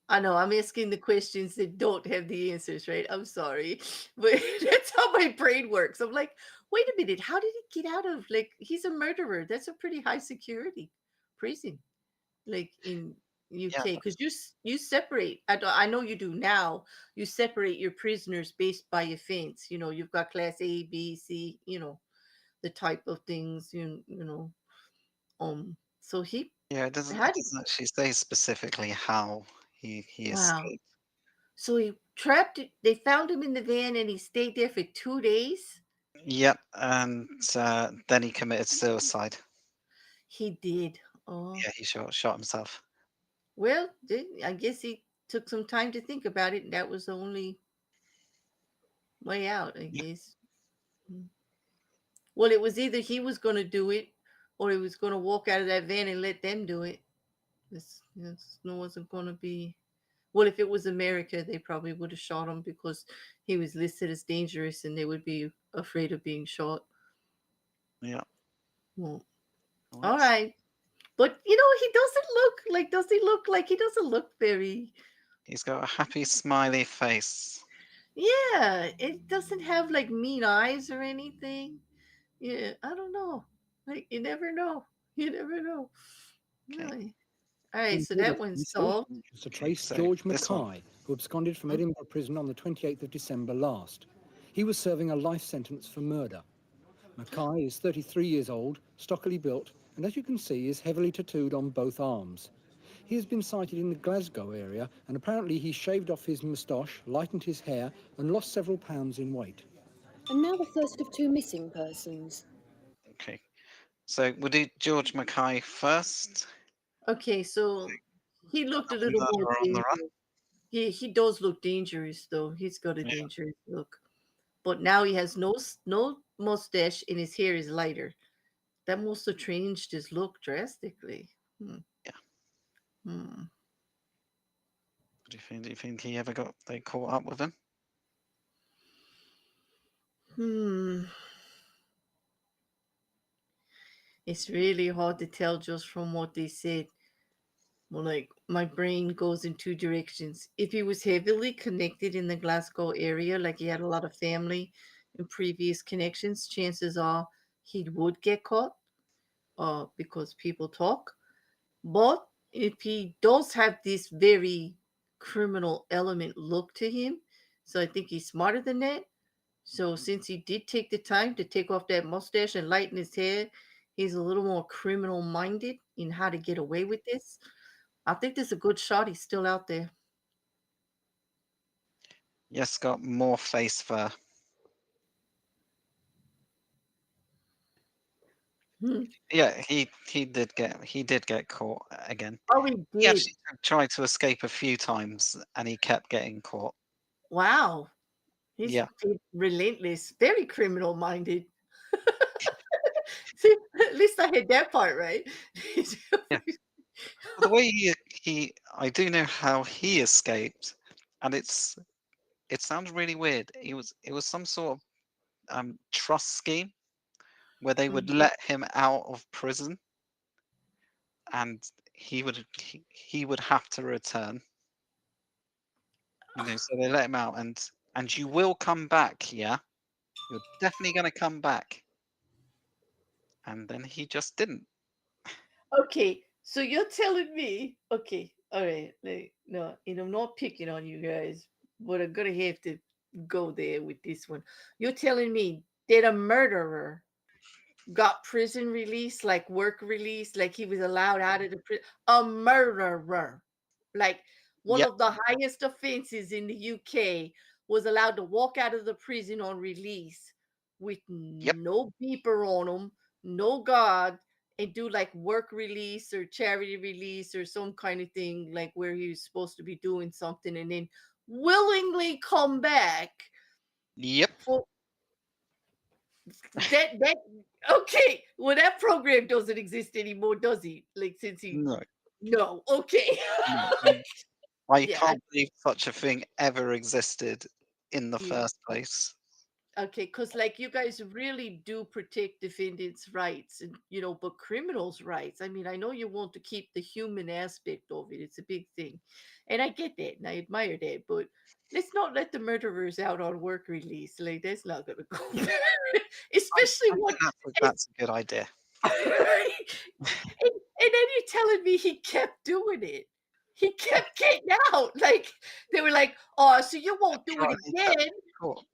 I know I'm asking the questions that don't have the answers, right? I'm sorry, but that's how my brain works. I'm like, wait a minute, how did he get out of, like, he's a murderer? That's a pretty high security prison, like in UK, yeah, because you separate. I know you do now. You separate your prisoners based by offense. You know, you've got class A, B, C. You know, the type of things. You know. So he yeah. It doesn't had actually say specifically how he wow. escaped. So he trapped it. They found him in the van, and he stayed there for 2 days. Yep, and then he committed suicide. He did. Oh, Yeah, he shot himself. well, I guess he took some time to think about it, and that was the only way out, I guess. Well, it was either he was going to do it, or he was going to walk out of that van and let them do it. This wasn't going to be. Well, if it was America, they probably would have shot him because he was listed as dangerous, and they would be afraid of being shot. Yeah. Well, all right. But you know, he doesn't look like. Does he look like he doesn't look very? He's got a happy, smiley face. Yeah, it doesn't have like mean eyes or anything. Yeah, I don't know. Like you never know. You never know. Really. All right, so that one's solved. To trace So, George this one. Mackay, who absconded from Edinburgh prison on the 28th of December last. He was serving a life sentence for murder. Mackay is 33 years old, stockily built, and as you can see is heavily tattooed on both arms. He has been sighted in the Glasgow area, and apparently he shaved off his moustache, lightened his hair, and lost several pounds in weight. And now the first of two missing persons. Okay. So we'll do George Mackay first. Okay, so he looked a little more Murderer on the run. dangerous. He does look dangerous though. He's got a dangerous look. But now he has no mustache and his hair is lighter. That must have changed his look drastically. Yeah. Hmm. What do you think? Do you think they caught up with him? It's really hard to tell just from what they said. Well, like my brain goes in two directions. If he was heavily connected in the Glasgow area, like he had a lot of family and previous connections, chances are he would get caught because people talk. But if he does have this very criminal element look to him, so I think he's smarter than that. So since he did take the time to take off that mustache and lighten his hair, he's a little more criminal minded in how to get away with this. I think there's a good shot he's still out there. Yes, got more face fur. Yeah, he did get caught again. Oh, he He did. actually tried to escape a few times, and he kept getting caught. Wow. He's Yeah. relentless, very criminal minded. See, at least I had that part right. Yeah. The way I do know how he escaped, and it sounds really weird. It was some sort of trust scheme where they would let him out of prison, and he would have to return. So they let him out, and you will come back. Yeah, you're definitely going to come back. And then he just didn't. Okay, So you're telling me, okay, all right, like, no, and I'm not picking on you guys, but I'm gonna have to go there with this one. You're telling me that a murderer got prison release, like work release, like he was allowed out of the prison? A murderer, like one Yep. of the highest offenses in the UK, was allowed to walk out of the prison on release with Yep. no beeper on him, no guard, and do like work release or charity release or some kind of thing, like where he was supposed to be doing something, and then willingly come back Yep. for that. Okay, well, that program doesn't exist anymore, does he? Like, since he No. no, okay. No. I Yeah, can't believe such a thing ever existed in the yeah. first place. Okay, because like you guys really do protect defendants' rights, and but criminals' rights. I mean, I know you want to keep the human aspect of it. It's a big thing, and I get that, and I admire that. But let's not let the murderers out on work release. Like, that's not gonna go. Especially I one. think that's a good idea. And then you're telling me he kept doing it. He kept getting out. Like, they were like, "Oh, so you won't do it again? Cool.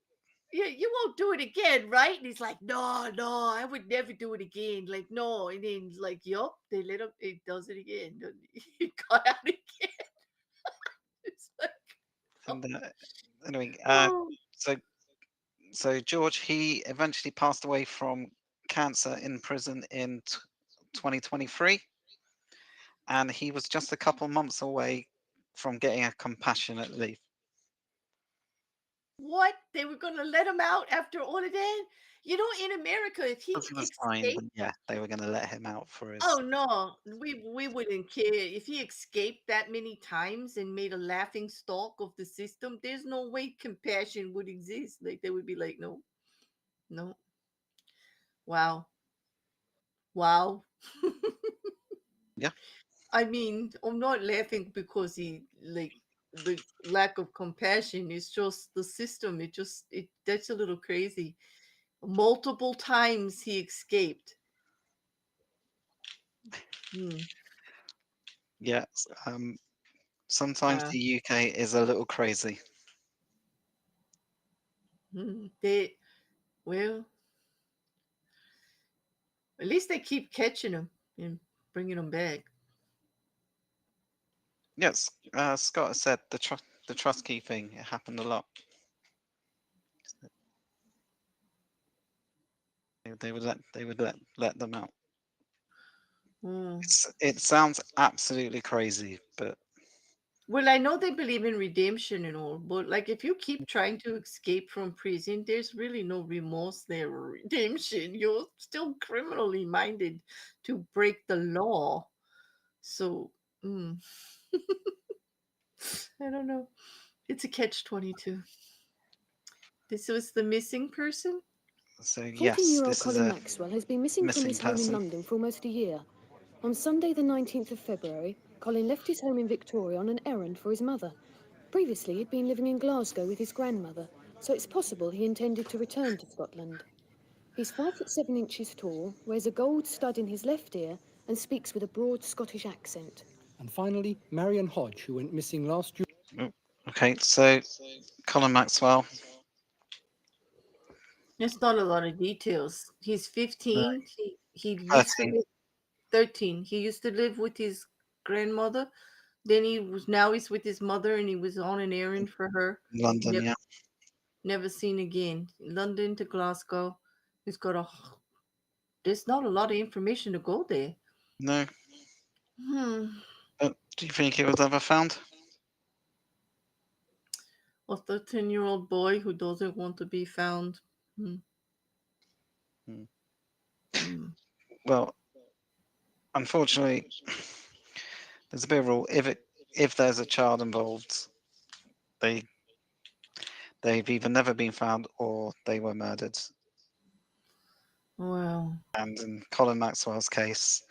You won't do it again, right?" And he's like, "No, no, I would never do it again." Like, no. And then like, yup, they let him. He does it again. He got out again. It's like, And anyway, oh. so George, he eventually passed away from cancer in prison in 2023, and he was just a couple months away from getting a compassionate leave. What? They were going to let him out after all of that? In America, if he Because he was fine, escaped. then yeah, they were going to let him out for his. Oh no, we wouldn't care if he escaped that many times and made a laughing stock of the system. There's no way compassion would exist. Like, they would be like, no, no, wow, wow. Yeah. I mean, I'm not laughing because he like the lack of compassion. It's just the system. That's a little crazy. Multiple times he escaped. Hmm. Yes. Sometimes Wow. the UK is a little crazy. Well, at least they keep catching him and bringing him back. Yes. Scott has said the trust key thing. It happened a lot. They would let them out. Hmm. It sounds absolutely crazy, but Well, I know they believe in redemption and all, but like, if you keep trying to escape from prison, there's really no remorse there or redemption. You're still criminally minded to break the law. So, I don't know. It's a catch-22. This was the missing person? so yes, 14-year-old this is Colin a Maxwell has been missing from missing his home in person. London for almost a year. On Sunday, the 19th of February, Colin left his home in Victoria on an errand for his mother. Previously, he'd been living in Glasgow with his grandmother, so it's possible he intended to return to Scotland. He's 5'7" tall, wears a gold stud in his left ear, and speaks with a broad Scottish accent. And finally, Marion Hodge, who went missing last June. Okay, so Colin Maxwell. There's not a lot of details. He's 15. He used to 13. live 13. He used to live with his grandmother. Then he's with his mother, and he was on an errand for her. London, Never, yeah. never seen again. London to Glasgow. There's not a lot of information to go there. No. Hmm. Do you think he was ever found? A 13-year-old boy who doesn't want to be found. Well, unfortunately, there's a bit of a rule. If there's a child involved, they've either never been found or they were murdered. Wow. And in Colin Maxwell's case,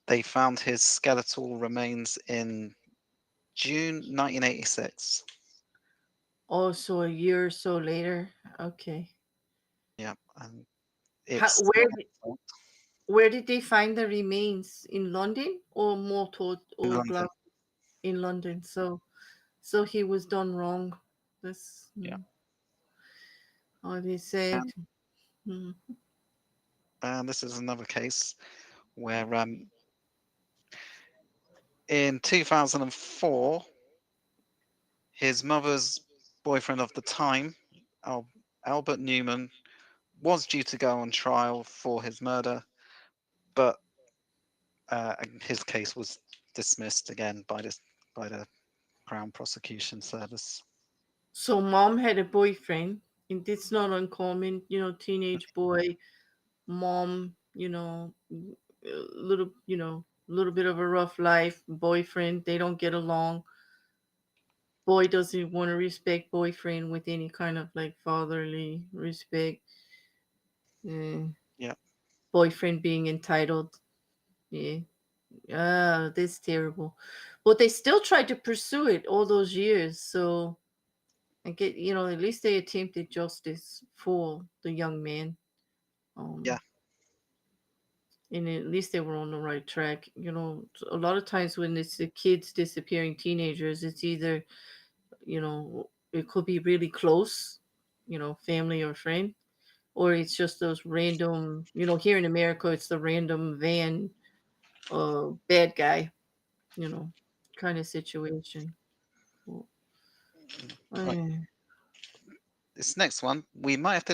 they found his skeletal remains in June 1986. Oh, so a year or so later. Okay. Yeah, and How, it's where Where did they find the remains? In London or more towards in or London. Glasgow? In London. So he was done wrong. That's Yeah. how they said. Mm. And this is another case where in 2004, his mother's boyfriend of the time, Albert Newman, was due to go on trial for his murder, but his case was dismissed again by the Crown Prosecution Service. So mom had a boyfriend, and it's not uncommon, teenage boy, mom, little bit of a rough life, boyfriend, they don't get along. Boy doesn't want to respect boyfriend with any kind of like fatherly respect. Yeah. Boyfriend being entitled. Yeah. Ah, that's terrible. But they still tried to pursue it all those years. So I get, at least they attempted justice for the young man. Yeah. And at least they were on the right track. A lot of times when it's the kids disappearing, teenagers, it's either, it could be really close, family or friend, or it's just those random, here in America, it's the random van bad guy, kind of situation. Right. This next one, we might have to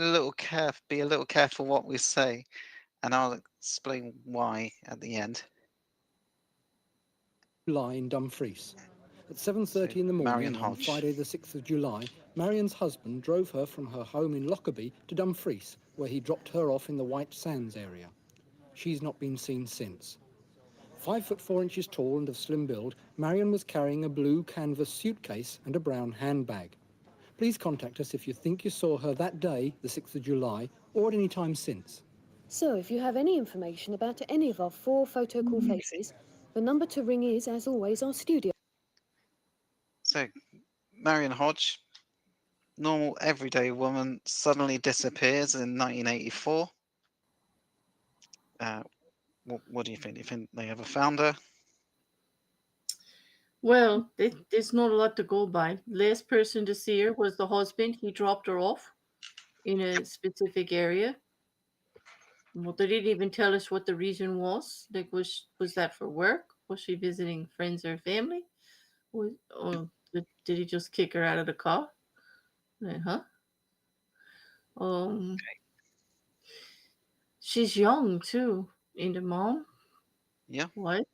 be a little careful what we say, and I'll explain why at the end. July in Dumfries. At 7:30 in the morning on Hodge. Friday the 6th of July, Marion's husband drove her from her home in Lockerbie to Dumfries, where he dropped her off in the White Sands area. She's not been seen since. 5'4" tall and of slim build, Marion was carrying a blue canvas suitcase and a brown handbag. Please contact us if you think you saw her that day, the 6th of July, or at any time since. So if you have any information about any of our 4 photo call faces, the number to ring is, as always, our studio. So, Marion Hodge, normal everyday woman, suddenly disappears in 1984. What do you think? Do you think they ever found her? Well, there's not a lot to go by. Last person to see her was the husband. He dropped her off in a specific area. Well, they didn't even tell us what the reason was. Like, was that for work? Was she visiting friends or family? Or did he just kick her out of the car? Huh? She's young too. In the mom. Yeah. What?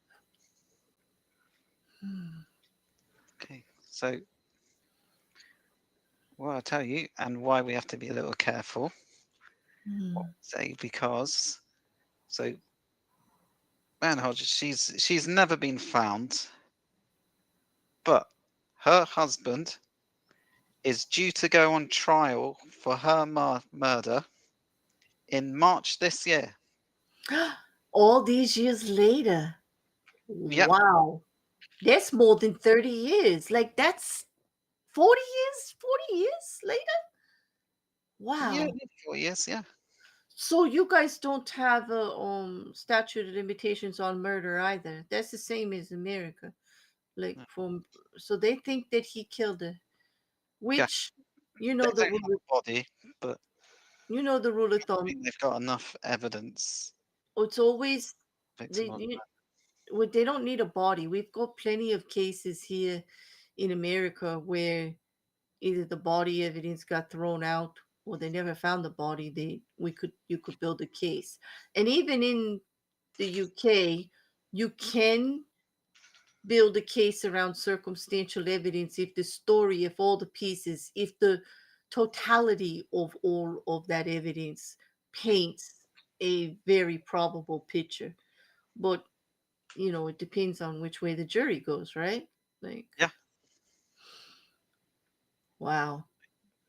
Okay. So, well, I'll tell you, and why we have to be a little careful. Say because, so, Marion Hodge, she's never been found, but her husband is due to go on trial for her murder in March this year. All these years later. Yep. Wow. That's more than 30 years. Like, that's 40 years? 40 years later? Wow. Yeah, 4 years, yeah. So you guys don't have a statute of limitations on murder either. That's the same as America. Like, so they think that he killed her. Which, they don't have a body, but the rule of thumb. They've got enough evidence. It's always Victim they don't need a body. We've got plenty of cases here in America where either the body evidence got thrown out or they never found the body. You could build a case. And even in the UK, you can build a case around circumstantial evidence if all the pieces, if the totality of all of that evidence paints a very probable picture. But it depends on which way the jury goes, right? Like, yeah. Wow.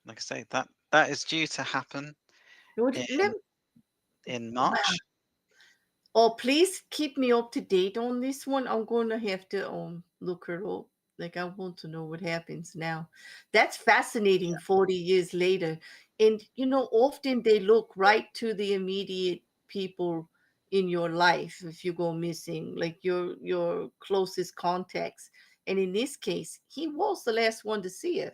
Like I say, that is due to happen in March. Wow. Oh, please keep me up to date on this one. I'm going to have to look her up. Like, I want to know what happens now. That's fascinating. 40 years later. And often they look right to the immediate people in your life if you go missing, like your closest contacts. And in this case, he was the last one to see her.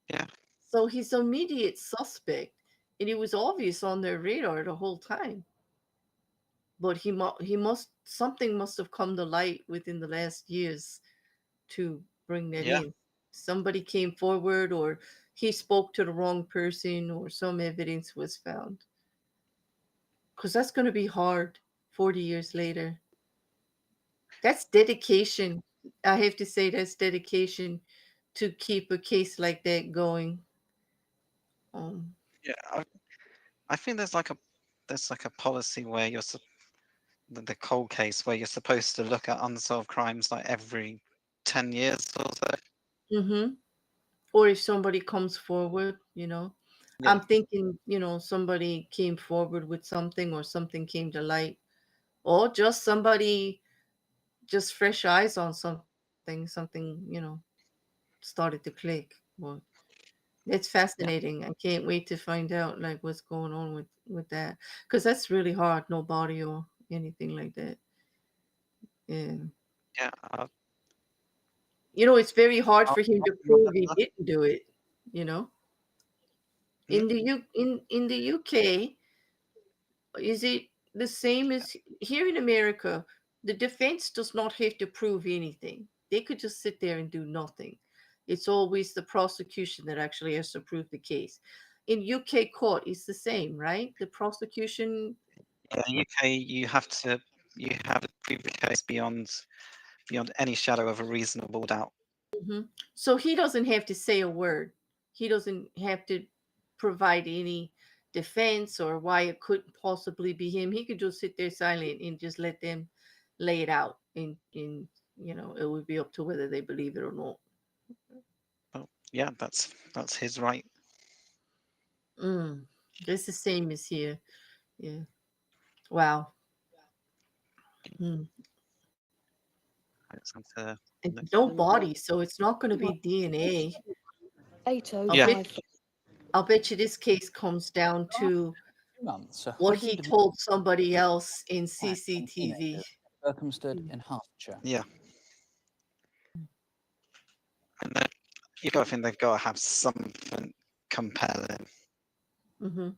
Yeah. So he's immediate suspect, and it was obvious on their radar the whole time. But he must something must have come to light within the last years to bring that Yeah. in. Somebody came forward, or he spoke to the wrong person, or some evidence was found. Because that's going to be hard 40 years later. That's dedication. I have to say, that's dedication to keep a case like that going. Yeah. I think there's like a policy where the cold case where you're supposed to look at unsolved crimes like every 10 years or so. Mm-hmm. Or if somebody comes forward, Yeah. I'm thinking, somebody came forward with something, or something came to light, or just somebody, just fresh eyes on something, started to click. Well, it's fascinating. I can't wait to find out like what's going on with that, because that's really hard. No body or anything like that. Yeah. Yeah. It's very hard I'll, for him to I'll prove he didn't do it. You know, Hmm? in the UK, is it the same as here in America? The defense does not have to prove anything. They could just sit there and do nothing. It's always the prosecution that actually has to prove the case. In UK court, it's the same, right? The prosecution. Yeah, UK, you have to prove the case beyond any shadow of a reasonable doubt. Mhm. So he doesn't have to say a word. He doesn't have to provide any defense or why it couldn't possibly be him. He could just sit there silent and just let them lay it out. And it would be up to whether they believe it or not. Well, yeah, that's his right. It's the same as here. Yeah. Wow. Mm. It's onto And next no one. body, so it's not going to be DNA. 805. Yeah. I'll bet you this case comes down to months, a what hooded he told somebody else in black and CCTV. teenager in Berkhamsted in Hertfordshire. Yeah. And then you got to think they've got to have something compelling. Mm-hmm.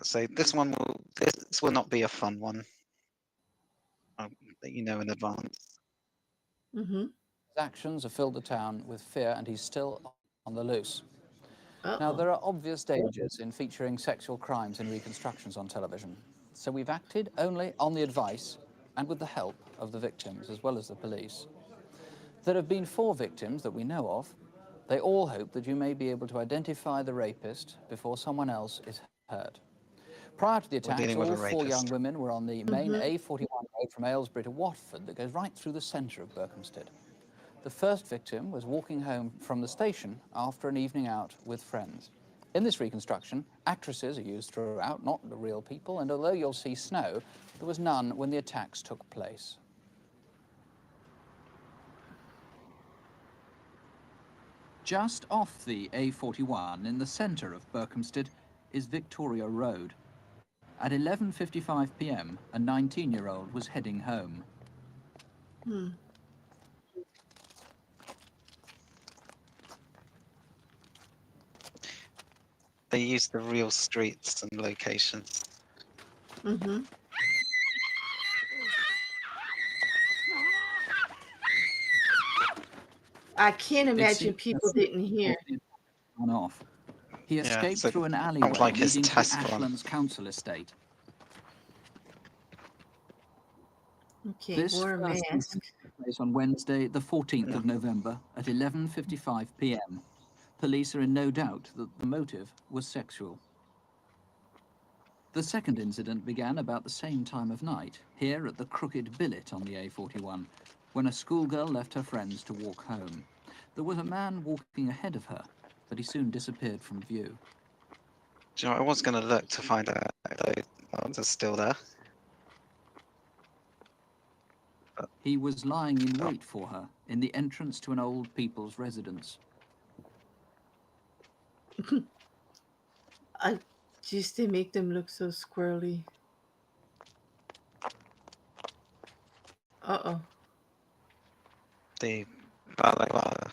So this will not be a fun one. I'll let you know in advance. Mm-hmm. His actions have filled the town with fear, and he's still on the loose. Uh-oh. Now, there are obvious dangers in featuring sexual crimes in reconstructions on television, so we've acted only on the advice and with the help of the victims, as well as the police. There have been 4 victims that we know of. They all hope that you may be able to identify the rapist before someone else is hurt. Prior to the attacks, dealing with all a 4 rapist. young women were on the main A41 road from Aylesbury to Watford that goes right through the centre of Berkhamsted. The first victim was walking home from the station after an evening out with friends. In this reconstruction, actresses are used throughout, not the real people, and although you'll see snow, there was none when the attacks took place. Just off the A41 in the centre of Berkhamsted is Victoria Road. At 11:55 p.m, a 19-year-old was heading home. They use the real streets and locations. Mm-hmm. I can't imagine people didn't hear. Off. He escaped so through an that alleyway was like his leading to the test run. Ashlands Council estate. Okay, This wore a first mask. incident took place on Wednesday, the 14th of November at 11:55 p.m. Police are in no doubt that the motive was sexual. The second incident began about the same time of night, here at the Crooked Billet on the A41, when a schoolgirl left her friends to walk home. There was a man walking ahead of her, but he soon disappeared from view. Do you know, I was going to look to find out if those are still there. He was lying in wait for her in the entrance to an old people's residence. They make them look so squirrely. Uh-oh. The balaclava.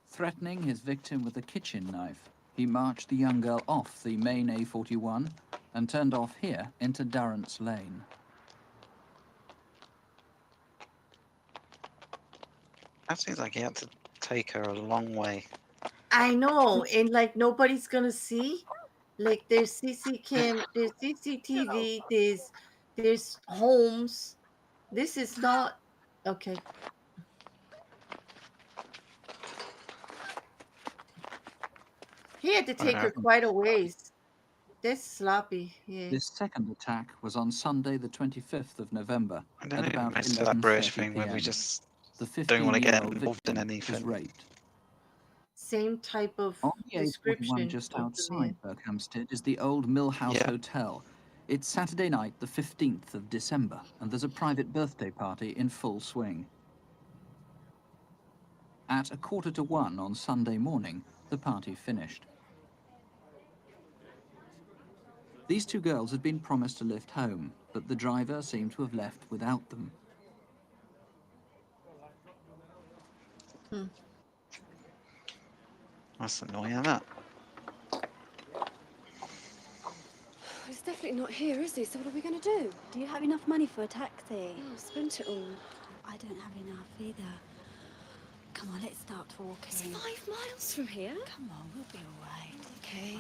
Threatening his victim with a kitchen knife, he marched the young girl off the main A41 and turned off here into Durrance Lane. That seems like he had to take her a long way. I know, and like nobody's gonna see. Like there's there's CCTV, there's homes. This is not okay. He had to take her quite a ways. That's sloppy. Yeah. This second attack was on Sunday, the 25th of November, I don't at know, about it's that British 11:30 thing where we p.m. just The don't want to get 15-year-old involved in victim was anything. raped. Same type of On the A41 description just of the outside man. Berkhamsted is the old Mill House Hotel. It's Saturday night, the 15th of December, and there's a private birthday party in full swing. At 1:45 on Sunday morning, the party finished. These two girls had been promised a lift home, but the driver seemed to have left without them. That's annoying, isn't it? He's definitely not here, is he? So what are we going to do? Do you have enough money for a taxi? Oh, I've spent it all. I don't have enough either. Come on, let's start walking. It's 5 miles from here. Come on, we'll be all right. Okay.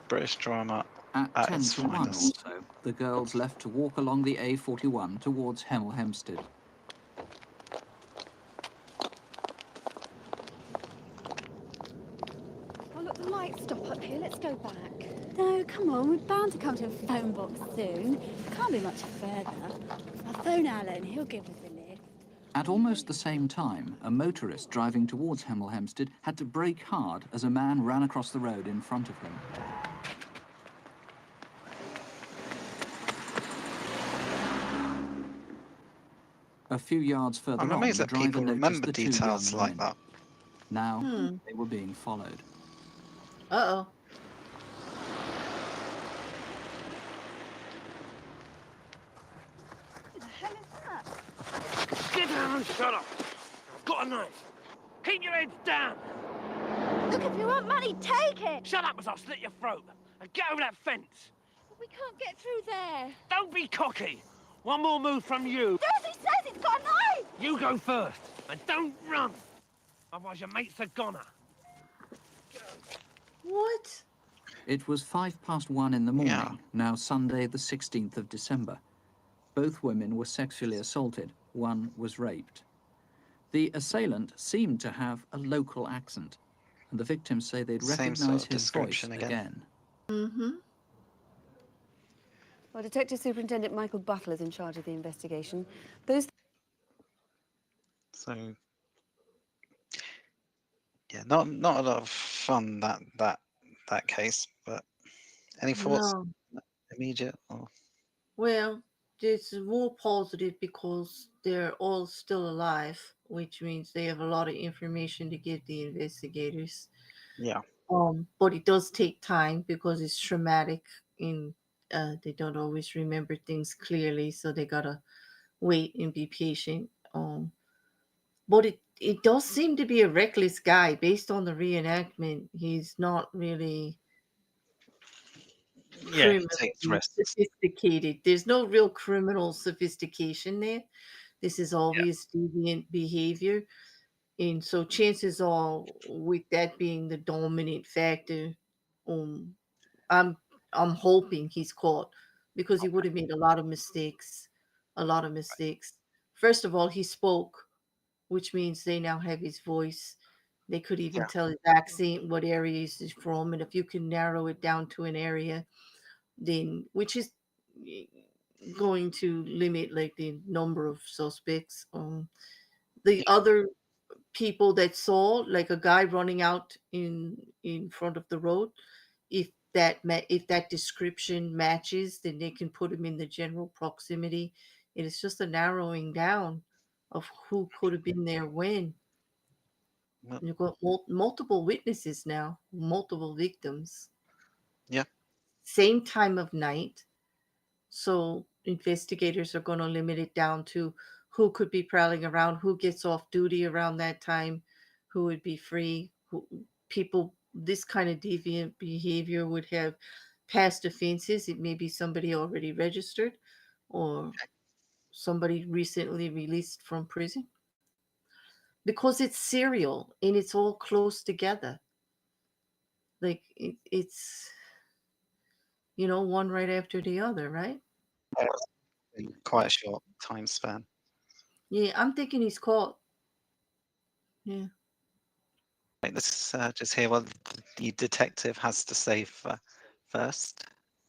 British drama At 10 its to 1 or finest. so, the girls left to walk along the A41 towards Hemel Hempstead. Oh, look, the lights stop up here. Let's go back. No, come on, we're bound to come to a phone box soon. Can't be much further. I'll phone Alan, he'll give us a lift. At almost the same time, a motorist driving towards Hemel Hempstead had to brake hard as a man ran across the road in front of him. A few yards further I'm on, amazed the that driver people noticed remember the two details young like men. that. Now they were being followed. Uh-oh. Get down and shut up. Got a knife. Keep your heads down. Look, if you want money, take it. Shut up as I slit your throat. And get over that fence. But we can't get through there. Don't be cocky. One more move from you. Do as he says, he's got a knife. You go first. And don't run. Otherwise your mates are goner. What? It was 1:05 in the morning, now Sunday the 16th of December. Both women were sexually assaulted. One was raped. The assailant seemed to have a local accent, and the victims say they'd Same recognize sort of his voice description again. Mm-hmm. Well, Detective Superintendent Michael Butler's in charge of the investigation. Those... So yeah, not a lot of fun that case, but any thoughts? No. Immediate or Well, it's more positive because they're all still alive, which means they have a lot of information to give the investigators. yeah. But it does take time because it's traumatic and they don't always remember things clearly, so they gotta wait and be patient. But it does seem to be a reckless guy based on the reenactment. He's not really Yeah, he takes criminally risks. sophisticated. There's no real criminal sophistication there. This is obvious deviant behavior. And so chances are, with that being the dominant factor, um, I'm hoping he's caught because he would have made a lot of mistakes. A lot of mistakes. First of all, he spoke, which means they now have his voice. They could even tell his accent, what area he's from, and if you can narrow it down to an area, then which is going to limit like the number of suspects. The other people that saw like a guy running out in front of the road, if that description matches, then they can put him in the general proximity It is just a narrowing down of who could have been there when. You've got multiple witnesses now, multiple victims. Yeah. Same time of night. So investigators are going to limit it down to who could be prowling around, who gets off duty around that time, who would be free, who people this kind of deviant behavior would have past offenses. It may be somebody already registered or somebody recently released from prison. Because it's serial and it's all close together. Like it's one right after the other, right? In quite a short time span. Yeah, I'm thinking he's caught. Yeah. Right, let's just hear what the detective has to say first.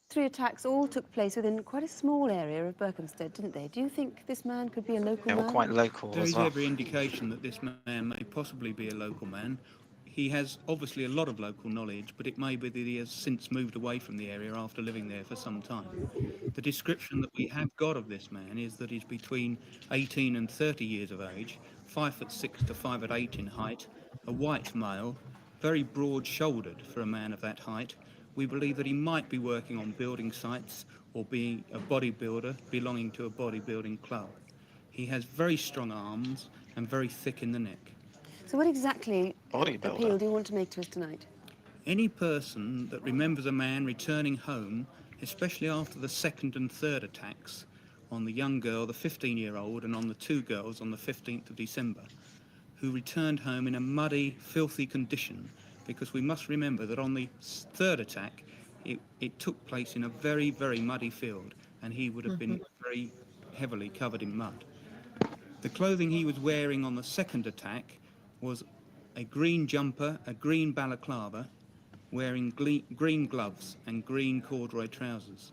3 attacks all took place within quite a small area of Berkhamsted, didn't they? Do you think this man could be a local Yeah, man? well, quite local There as is well. every indication that this man may possibly be a local man. He has obviously a lot of local knowledge, but it may be that he has since moved away from the area after living there for some time. The description that we have got of this man is that he's between 18 and 30 years of age, 5'6" to 5'8" in height, a white male, very broad-shouldered for a man of that height. We believe that he might be working on building sites or being a bodybuilder belonging to a bodybuilding club. He has very strong arms and very thick in the neck. So what exactly Bodybuilder. appeal do you want to make to us tonight? Any person that remembers a man returning home, especially after the second and third attacks on the young girl, the 15-year-old, and on the 2 girls on the 15th of December, who returned home in a muddy, filthy condition, because we must remember that on the third attack, it took place in a very, very muddy field, and he would have been very heavily covered in mud. The clothing he was wearing on the second attack was a green jumper, a green balaclava, wearing green gloves and green corduroy trousers.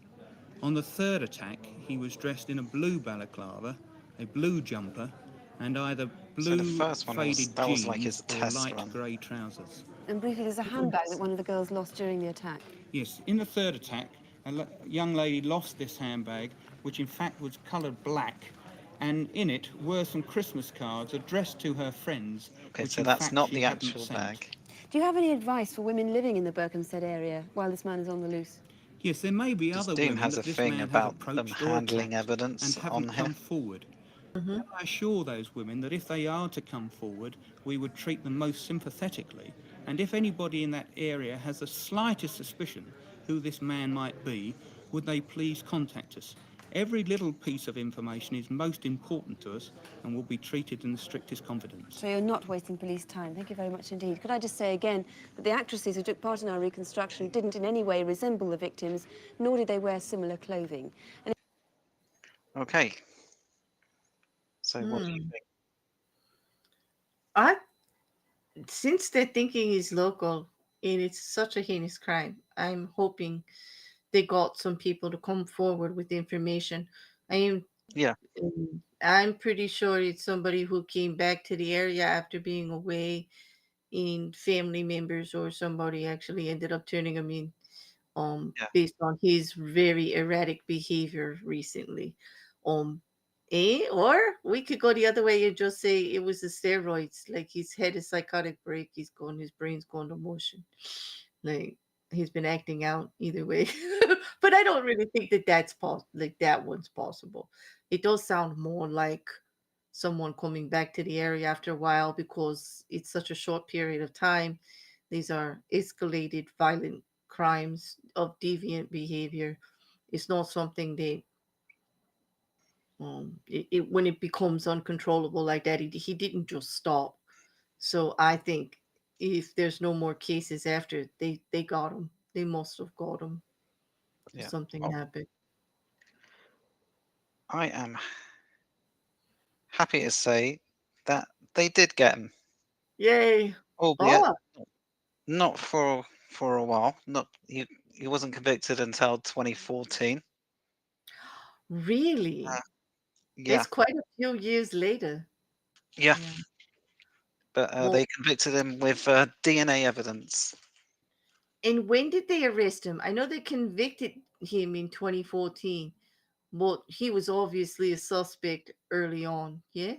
On the third attack, he was dressed in a blue balaclava, a blue jumper, and either So the blue first one faded that was jeans like his or test light run. grey trousers. And briefly, there's a handbag that one of the girls lost during the attack. Yes, in the third attack, a young lady lost this handbag, which in fact was coloured black, and in it were some Christmas cards addressed to her friends, Okay, which so in that's fact not she the hadn't actual sent. bag. Do you have any advice for women living in the Berkhamsted area while this man is on the loose? Yes, there may be other Dean women has that a this thing man has about them approached or handling attacked evidence and on haven't here. come forward. I assure those women that if they are to come forward, we would treat them most sympathetically. And if anybody in that area has the slightest suspicion who this man might be, would they please contact us? Every little piece of information is most important to us and will be treated in the strictest confidence. So you're not wasting police time. Thank you very much indeed. Could I just say again that the actresses who took part in our reconstruction didn't in any way resemble the victims, nor did they wear similar clothing. And Okay. So what do you think? Since they're thinking he's local and it's such a heinous crime, I'm hoping they got some people to come forward with information. Yeah. I'm pretty sure it's somebody who came back to the area after being away, and family members or somebody actually ended up turning him in, Yeah. based on his very erratic behavior recently. Um, or we could go the other way and just say it was the steroids. Like he's had a psychotic break. His brain's going to motion. Like he's been acting out either way. But I don't really think that that's possible. Like that one's possible. It does sound more like someone coming back to the area after a while because it's such a short period of time. These are escalated violent crimes of deviant behavior. It's not something that when it becomes uncontrollable like that, he didn't just stop. So I think if there's no more cases after, they got him. They must have got him. Yeah. Something Oh, happened. I am happy to say that they did get him, Yay! albeit Oh, not for a while. Not he wasn't convicted until 2014. really? Yeah. It's quite a few years later. Yeah. Yeah. But Well, they convicted him with DNA evidence. and when did they arrest him? I know they convicted him in 2014. But he was obviously a suspect early on, yeah?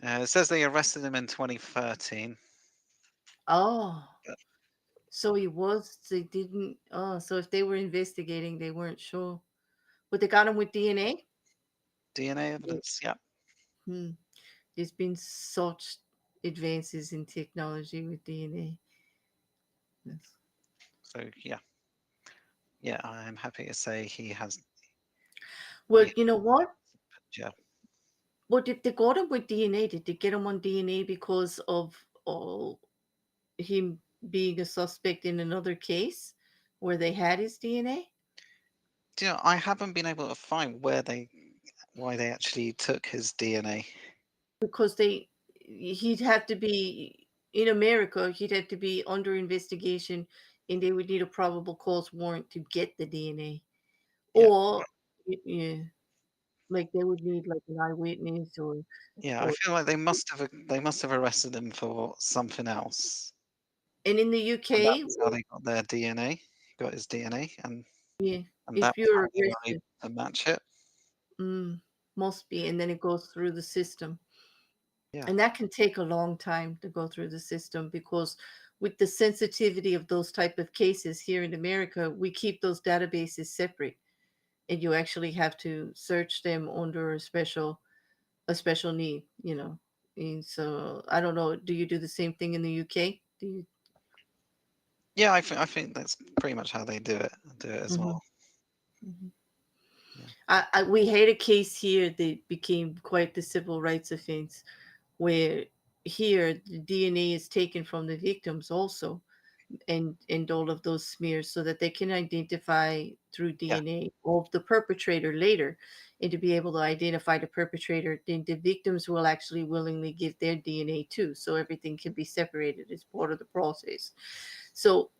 It says they arrested him in 2013. Oh. So he was, they didn't, oh, so if they were investigating, they weren't sure. But they got him with DNA? DNA evidence, yeah. There's been such advances in technology with DNA. Yes. So, yeah. Yeah, I'm happy to say he has. Well, you know what? Yeah. Well, did they got him with DNA? Did they get him on DNA because of him being a suspect in another case where they had his DNA? Do you know, I haven't been able to find why they actually took his DNA. Because he'd have to be in America, he'd have to be under investigation, and they would need a probable cause warrant to get the DNA. Yeah. Or, yeah, like they would need like an eyewitness or. Yeah, I feel like they must have arrested him for something else. And in the And UK, that's how they got their DNA. Got his DNA, and yeah, and if that's you're how they were able arrested, to match it. must be, and then it goes through the system. Yeah. And that can take a long time to go through the system because with the sensitivity of those type of cases here in America, we keep those databases separate, and you actually have to search them under a special need, you know. And so I don't know, do you do the same thing in the UK? Do you? Yeah, I think that's pretty much how they do it as well. We had a case here that became quite the civil rights offense where here the DNA is taken from the victims also, and all of those smears so that they can identify through DNA of the perpetrator later. And to be able to identify the perpetrator, then the victims will actually willingly give their DNA too, so everything can be separated as part of the process. So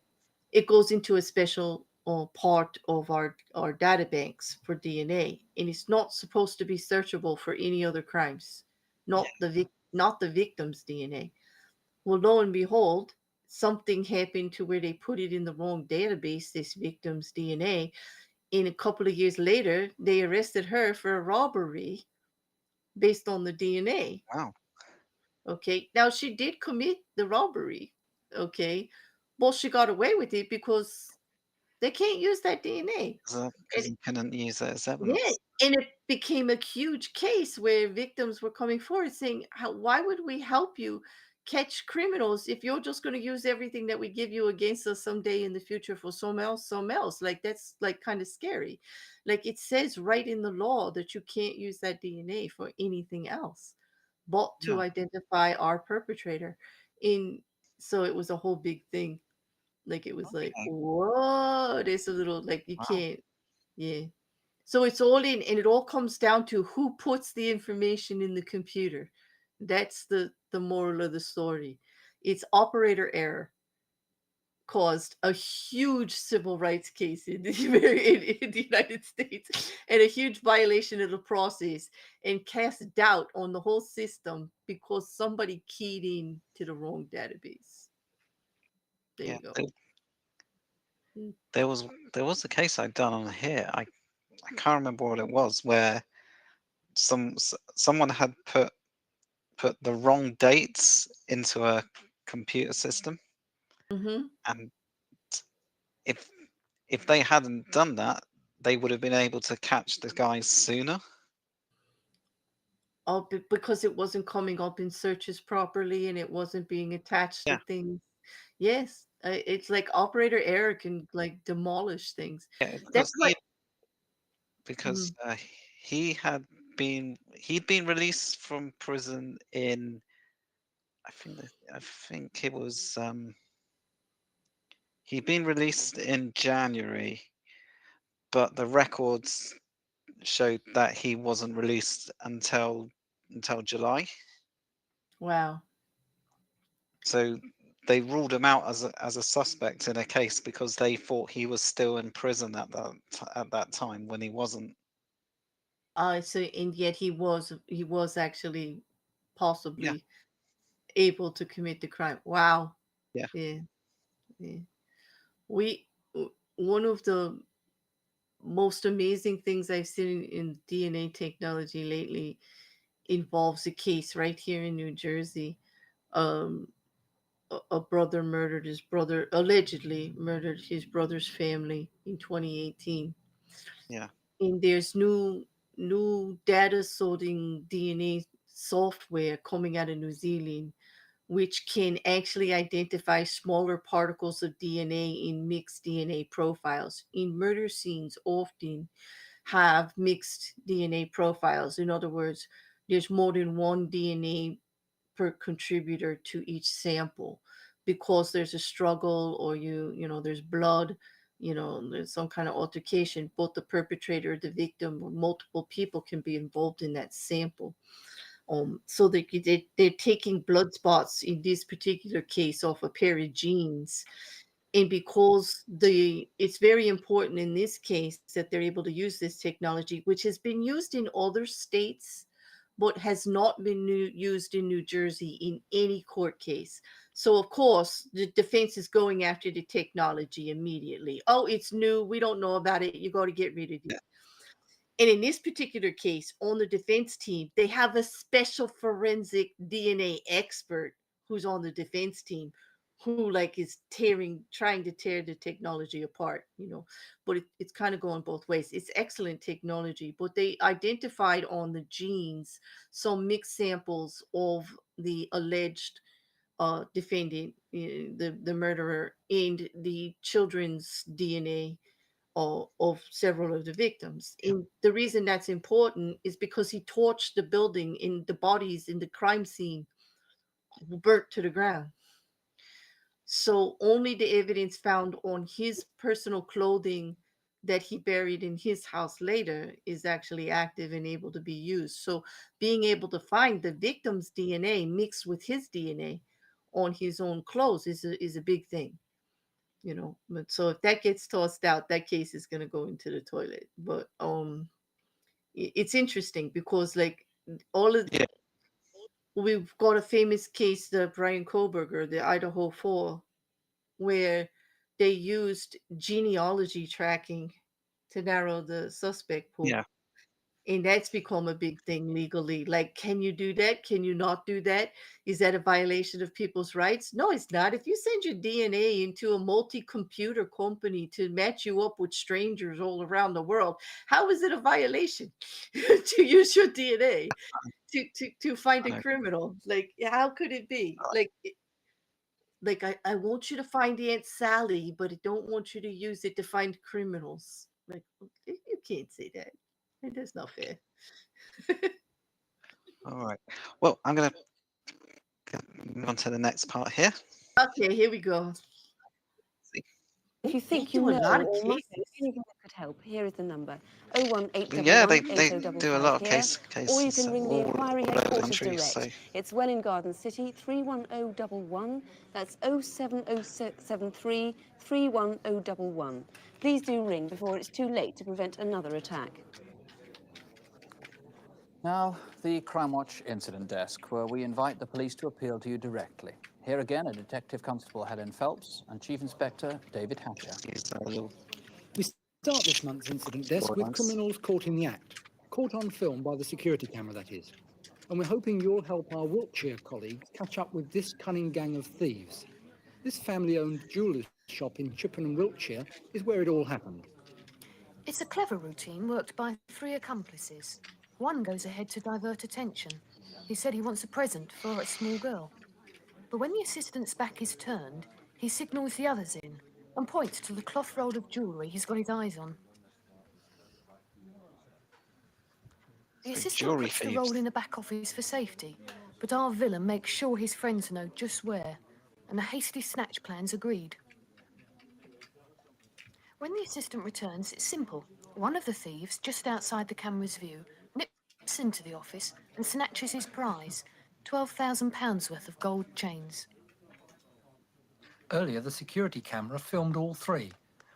it goes into a special part of our data banks for DNA, and it's not supposed to be searchable for any other crimes, not the victim's DNA. Well, lo and behold, something happened to where they put it in the wrong database, this victim's DNA. And a couple of years later, they arrested her for a robbery based on the DNA. Wow. Okay. Now, she did commit the robbery. Okay. Well, she got away with it because they can't use that DNA. Because you couldn't use it as evidence. Yeah, and it became a huge case where victims were coming forward saying, why would we help you catch criminals if you're just going to use everything that we give you against us someday in the future for some else? Like, that's like kind of scary. Like, it says right in the law that you can't use that DNA for anything else but to identify our perpetrator. So it was a whole big thing. Like, it was like, whoa, there's a little, like, you can't. Yeah. So it's all in, and it all comes down to who puts the information in the computer. That's the moral of the story. It's operator error caused a huge civil rights case in the, in the United States, and a huge violation of the process, and cast doubt on the whole system because somebody keyed in to the wrong database. There you go. There was a case I'd done on here. I can't remember what it was, where someone had put the wrong dates into a computer system, and if they hadn't done that, they would have been able to catch the guys sooner. Oh, because it wasn't coming up in searches properly and it wasn't being attached to things. Yes, it's like operator error can like demolish things. Yeah, That's what. because he'd been released from prison in, I think it was he'd been released in January, but the records showed that he wasn't released until July. Wow. So they ruled him out as a suspect in a case because they thought he was still in prison at that time when he wasn't. So and yet he was actually possibly able to commit the crime. Wow. Yeah. Yeah. Yeah. We one of the most amazing things I've seen in DNA technology lately involves a case right here in New Jersey. Um, a brother murdered his brother, allegedly murdered his brother's family in 2018. Yeah. And there's new data sorting DNA software coming out of New Zealand, which can actually identify smaller particles of DNA in mixed DNA profiles. In murder scenes, often have mixed DNA profiles. In other words, there's more than one DNA per contributor to each sample because there's a struggle, or there's blood, there's some kind of altercation. Both the perpetrator, the victim, or multiple people can be involved in that sample. So they're taking blood spots in this particular case off a pair of jeans. And because it's very important in this case that they're able to use this technology, which has been used in other states, but has not been used in New Jersey in any court case. So, of course, the defense is going after the technology immediately. Oh, it's new. We don't know about it. You got to get rid of it. And in this particular case, on the defense team, they have a special forensic DNA expert who's on the defense team, who like is trying to tear the technology apart, but it's kind of going both ways. It's excellent technology, but they identified on the genes some mixed samples of the alleged defendant, the murderer, and the children's DNA of several of the victims. And the reason that's important is because he torched the building, and the bodies in the crime scene were burnt to the ground. So only the evidence found on his personal clothing that he buried in his house later is actually active and able to be used. So being able to find the victim's DNA mixed with his DNA on his own clothes is a big thing. But so if that gets tossed out, that case is going to go into the toilet. But it's interesting because like all of we've got a famous case, the Brian Koberger, the Idaho 4, where they used genealogy tracking to narrow the suspect pool. Yeah. And that's become a big thing legally. Like, can you do that? Can you not do that? Is that a violation of people's rights? No, it's not. If you send your DNA into a multi-computer company to match you up with strangers all around the world, how is it a violation to use your DNA to find a criminal? Like, how could it be? Like I want you to find Aunt Sally, but I don't want you to use it to find criminals. Like, you can't say that. That's not fair. All right. Well, I'm going to move on to the next part here. Okay, here we go. If you think you know or might know anything that could help, here is the number: 01811 Yeah, they 8055 do a lot of here, cases or you can ring the all inquiry over the headquarters country. direct. So It's Welwyn Garden City, 31011. That's 07073 31011. Please do ring before it's too late to prevent another attack. Now, the Crimewatch incident desk, where we invite the police to appeal to you directly. Here again are Detective Constable Helen Phelps and Chief Inspector David Hatcher. We start this month's incident desk with criminals caught in the act. Caught on film by the security camera, that is. And we're hoping you'll help our Wiltshire colleagues catch up with this cunning gang of thieves. This family-owned jeweller's shop in Chippenham, Wiltshire, is where it all happened. It's a clever routine worked by 3 accomplices. One goes ahead to divert attention. He said he wants a present for a small girl. But when the assistant's back is turned, he signals the others in and points to the cloth roll of jewellery he's got his eyes on. The assistant puts the roll in the back office for safety, but our villain makes sure his friends know just where, and a hasty snatch plan's agreed. When the assistant returns, it's simple. One of the thieves, just outside the camera's view, nips into the office and snatches his prize, £12,000 worth of gold chains. Earlier, the security camera filmed all 3.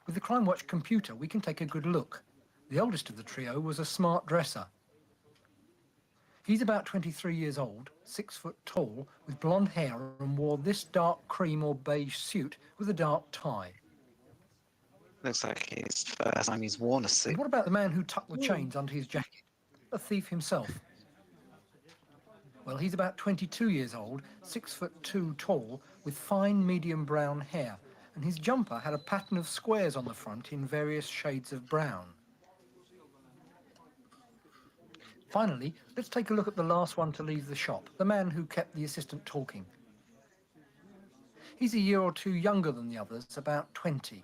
With the Crimewatch computer, we can take a good look. The oldest of the trio was a smart dresser. He's about 23 years old, 6 foot tall, with blonde hair, and wore this dark cream or beige suit with a dark tie. Looks like it's the first time he's worn a suit. And what about the man who tucked the chains under his jacket? A thief himself. Well, he's about 22 years old, 6'2" tall, with fine medium brown hair, and his jumper had a pattern of squares on the front in various shades of brown. Finally, let's take a look at the last one to leave the shop, the man who kept the assistant talking. He's a year or two younger than the others, about 20.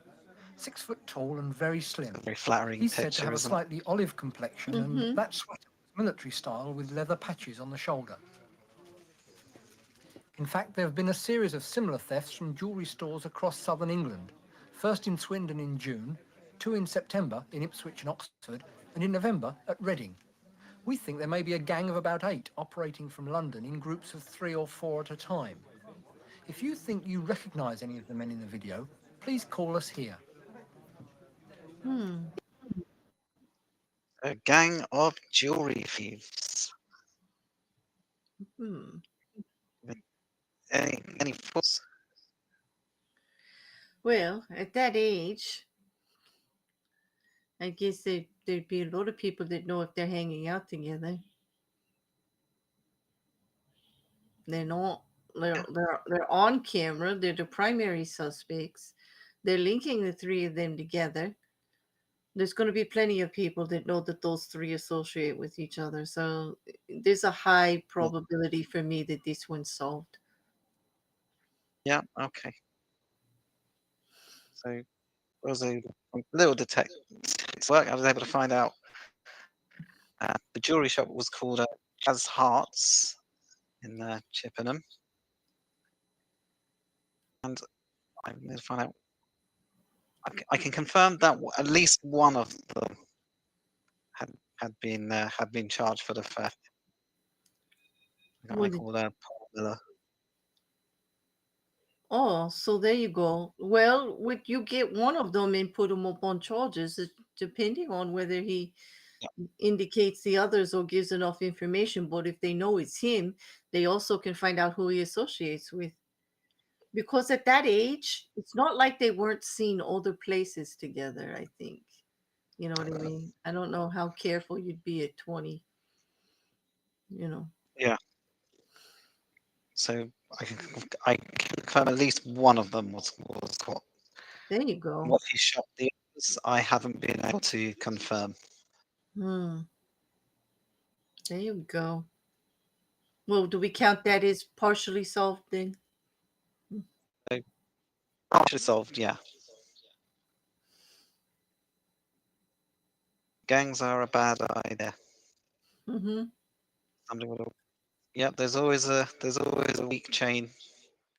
6 foot tall and very slim. Very flattering He's picture, said to have a isn't slightly olive complexion, and that sweater was military style with leather patches on the shoulder. In fact, there have been a series of similar thefts from jewellery stores across southern England. First in Swindon in June, 2 in September in Ipswich and Oxford, and in November at Reading. We think there may be a gang of about 8 operating from London in groups of 3 or 4 at a time. If you think you recognise any of the men in the video, please call us here. A gang of jewellery thieves. Any thoughts? Well, at that age, I guess there'd be a lot of people that know if they're hanging out together. They're not. They're on camera. They're the primary suspects. They're linking the 3 of them together. There's going to be plenty of people that know that those 3 associate with each other. So there's a high probability for me that this one's solved. Yeah, okay. So it was a little detective work. I was able to find out the jewellery shop was called Jazz Hearts in Chippenham. And I'm going to find out. I can confirm that at least one of them had been charged for the theft. A guy called Paul Miller. Oh, so there you go. Well, would you get one of them and put him up on charges, depending on whether he indicates the others or gives enough information. But if they know it's him, they also can find out who he associates with. Because at that age, it's not like they weren't seen other places together, I think. You know what I mean? I don't know how careful you'd be at 20. You know. Yeah. So I can confirm at least one of them was caught. There you go. What he shot the others, I haven't been able to confirm. There you go. Well, do we count that as partially solved then? Partially solved, yeah. Gangs are a bad idea. Somebody would. Yeah, there's always a weak chain,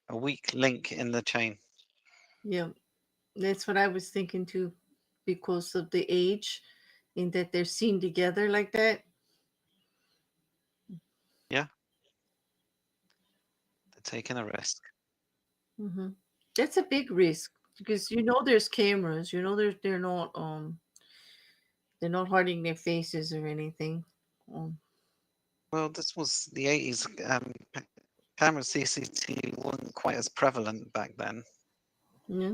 a weak link in the chain. Yeah, that's what I was thinking too, because of the age, in that they're seen together like that. Yeah, they're taking a risk. That's a big risk because there's cameras. They're not hiding their faces or anything. Well, this was the 80s. Camera CCTV wasn't quite as prevalent back then. Yeah.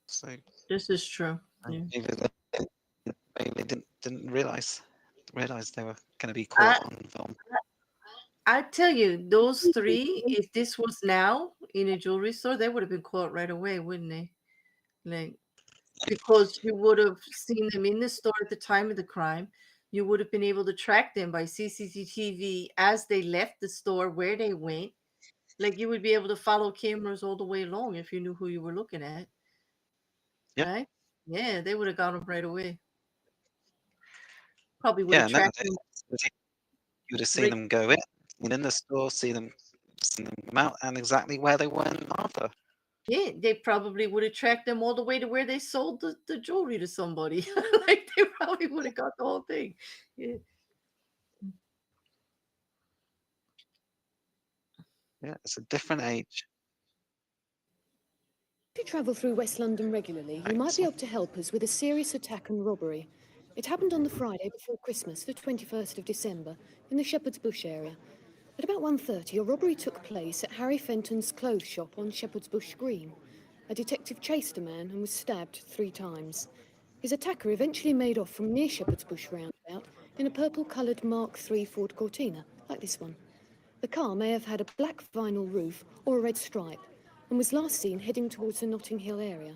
So this is true. Yeah. Maybe they didn't realize they were going to be caught on film. I tell you, those 3, if this was now in a jewelry store, they would have been caught right away, wouldn't they? Like, because you would have seen them in the store at the time of the crime. You would have been able to track them by CCTV as they left the store, where they went. Like, you would be able to follow cameras all the way along if you knew who you were looking at. Yep. Right? Yeah, they would have got them right away. Probably would have tracked them. You would have seen them go in the store, seen them come out, and exactly where they went after. Yeah, they probably would have tracked them all the way to where they sold the jewelry to somebody. Like, they probably would have got the whole thing. Yeah. Yeah, it's a different age. If you travel through West London regularly, you might be able to help us with a serious attack and robbery. It happened on the Friday before Christmas, the 21st of December, in the Shepherd's Bush area. At about 1:30, a robbery took place at Harry Fenton's clothes shop on Shepherd's Bush Green. a detective chased a man and was stabbed 3 times. His attacker eventually made off from near Shepherd's Bush roundabout in a purple-coloured Mark III Ford Cortina, like this one. The car may have had a black vinyl roof or a red stripe and was last seen heading towards the Notting Hill area.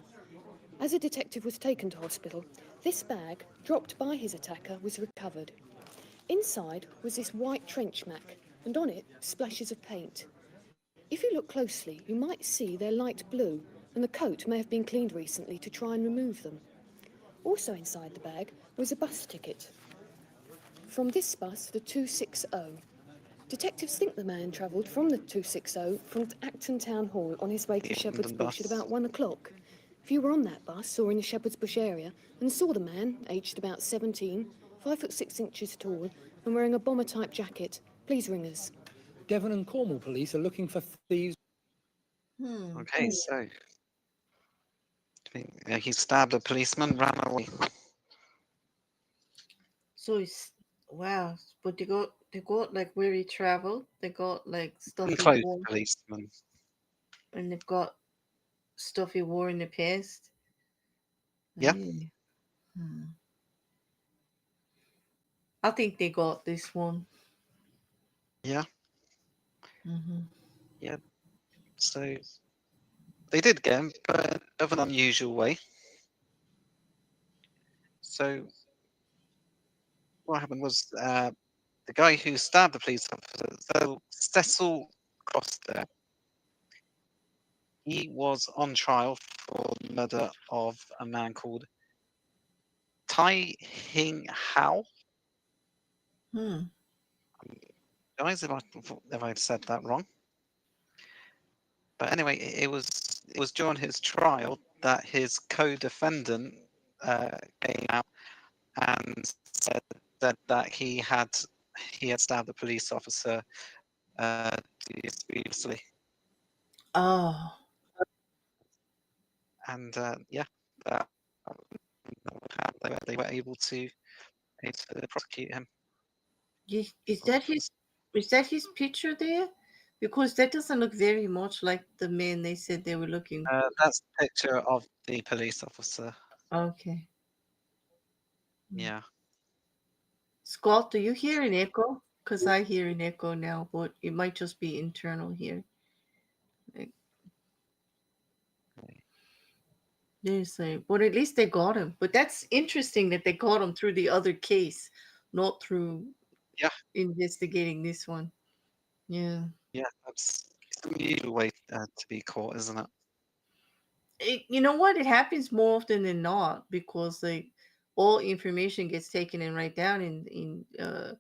As a detective was taken to hospital, this bag, dropped by his attacker, was recovered. Inside was this white trench mac, and on it, splashes of paint. If you look closely, you might see they're light blue, and the coat may have been cleaned recently to try and remove them. Also inside the bag was a bus ticket. From this bus, the 260. Detectives think the man travelled from the 260 from Acton Town Hall on his way to Shepherd's Bush at about 1 o'clock. If you were on that bus or in the Shepherd's Bush area and saw the man, aged about 17, 5 foot 6 inches tall, and wearing a bomber-type jacket, please ring us. Devon and Cornwall police are looking for thieves. Okay, so he stabbed a policeman, ran away. So it's wow, but they got like where he traveled. They got like stuff he Unclothed wore, policeman. and they've got stuff he wore in the past. Yeah. Hmm. I think they got this one. Yeah. Mm-hmm. Yeah. So they did get him, but of an unusual way. So what happened was the guy who stabbed the police officer, Cecil Costa, he was on trial for the murder of a man called Tai Hing Hao. Guys, if I've said that wrong. But anyway, it was during his trial that his co-defendant came out and said that he had stabbed the police officer previously. Oh. And yeah, they were able to prosecute him. Is that his picture there? Because that doesn't look very much like the man they said they were looking. That's a picture of the police officer. Okay. Yeah. Scott, do you hear an echo? Because I hear an echo now, but it might just be internal here. Like, but at least they got him. But that's interesting that they got him through the other case, not through investigating this one. Yeah. Yeah, that's an unusual way to be caught, isn't it? You know what? It happens more often than not because like all information gets taken and write down in the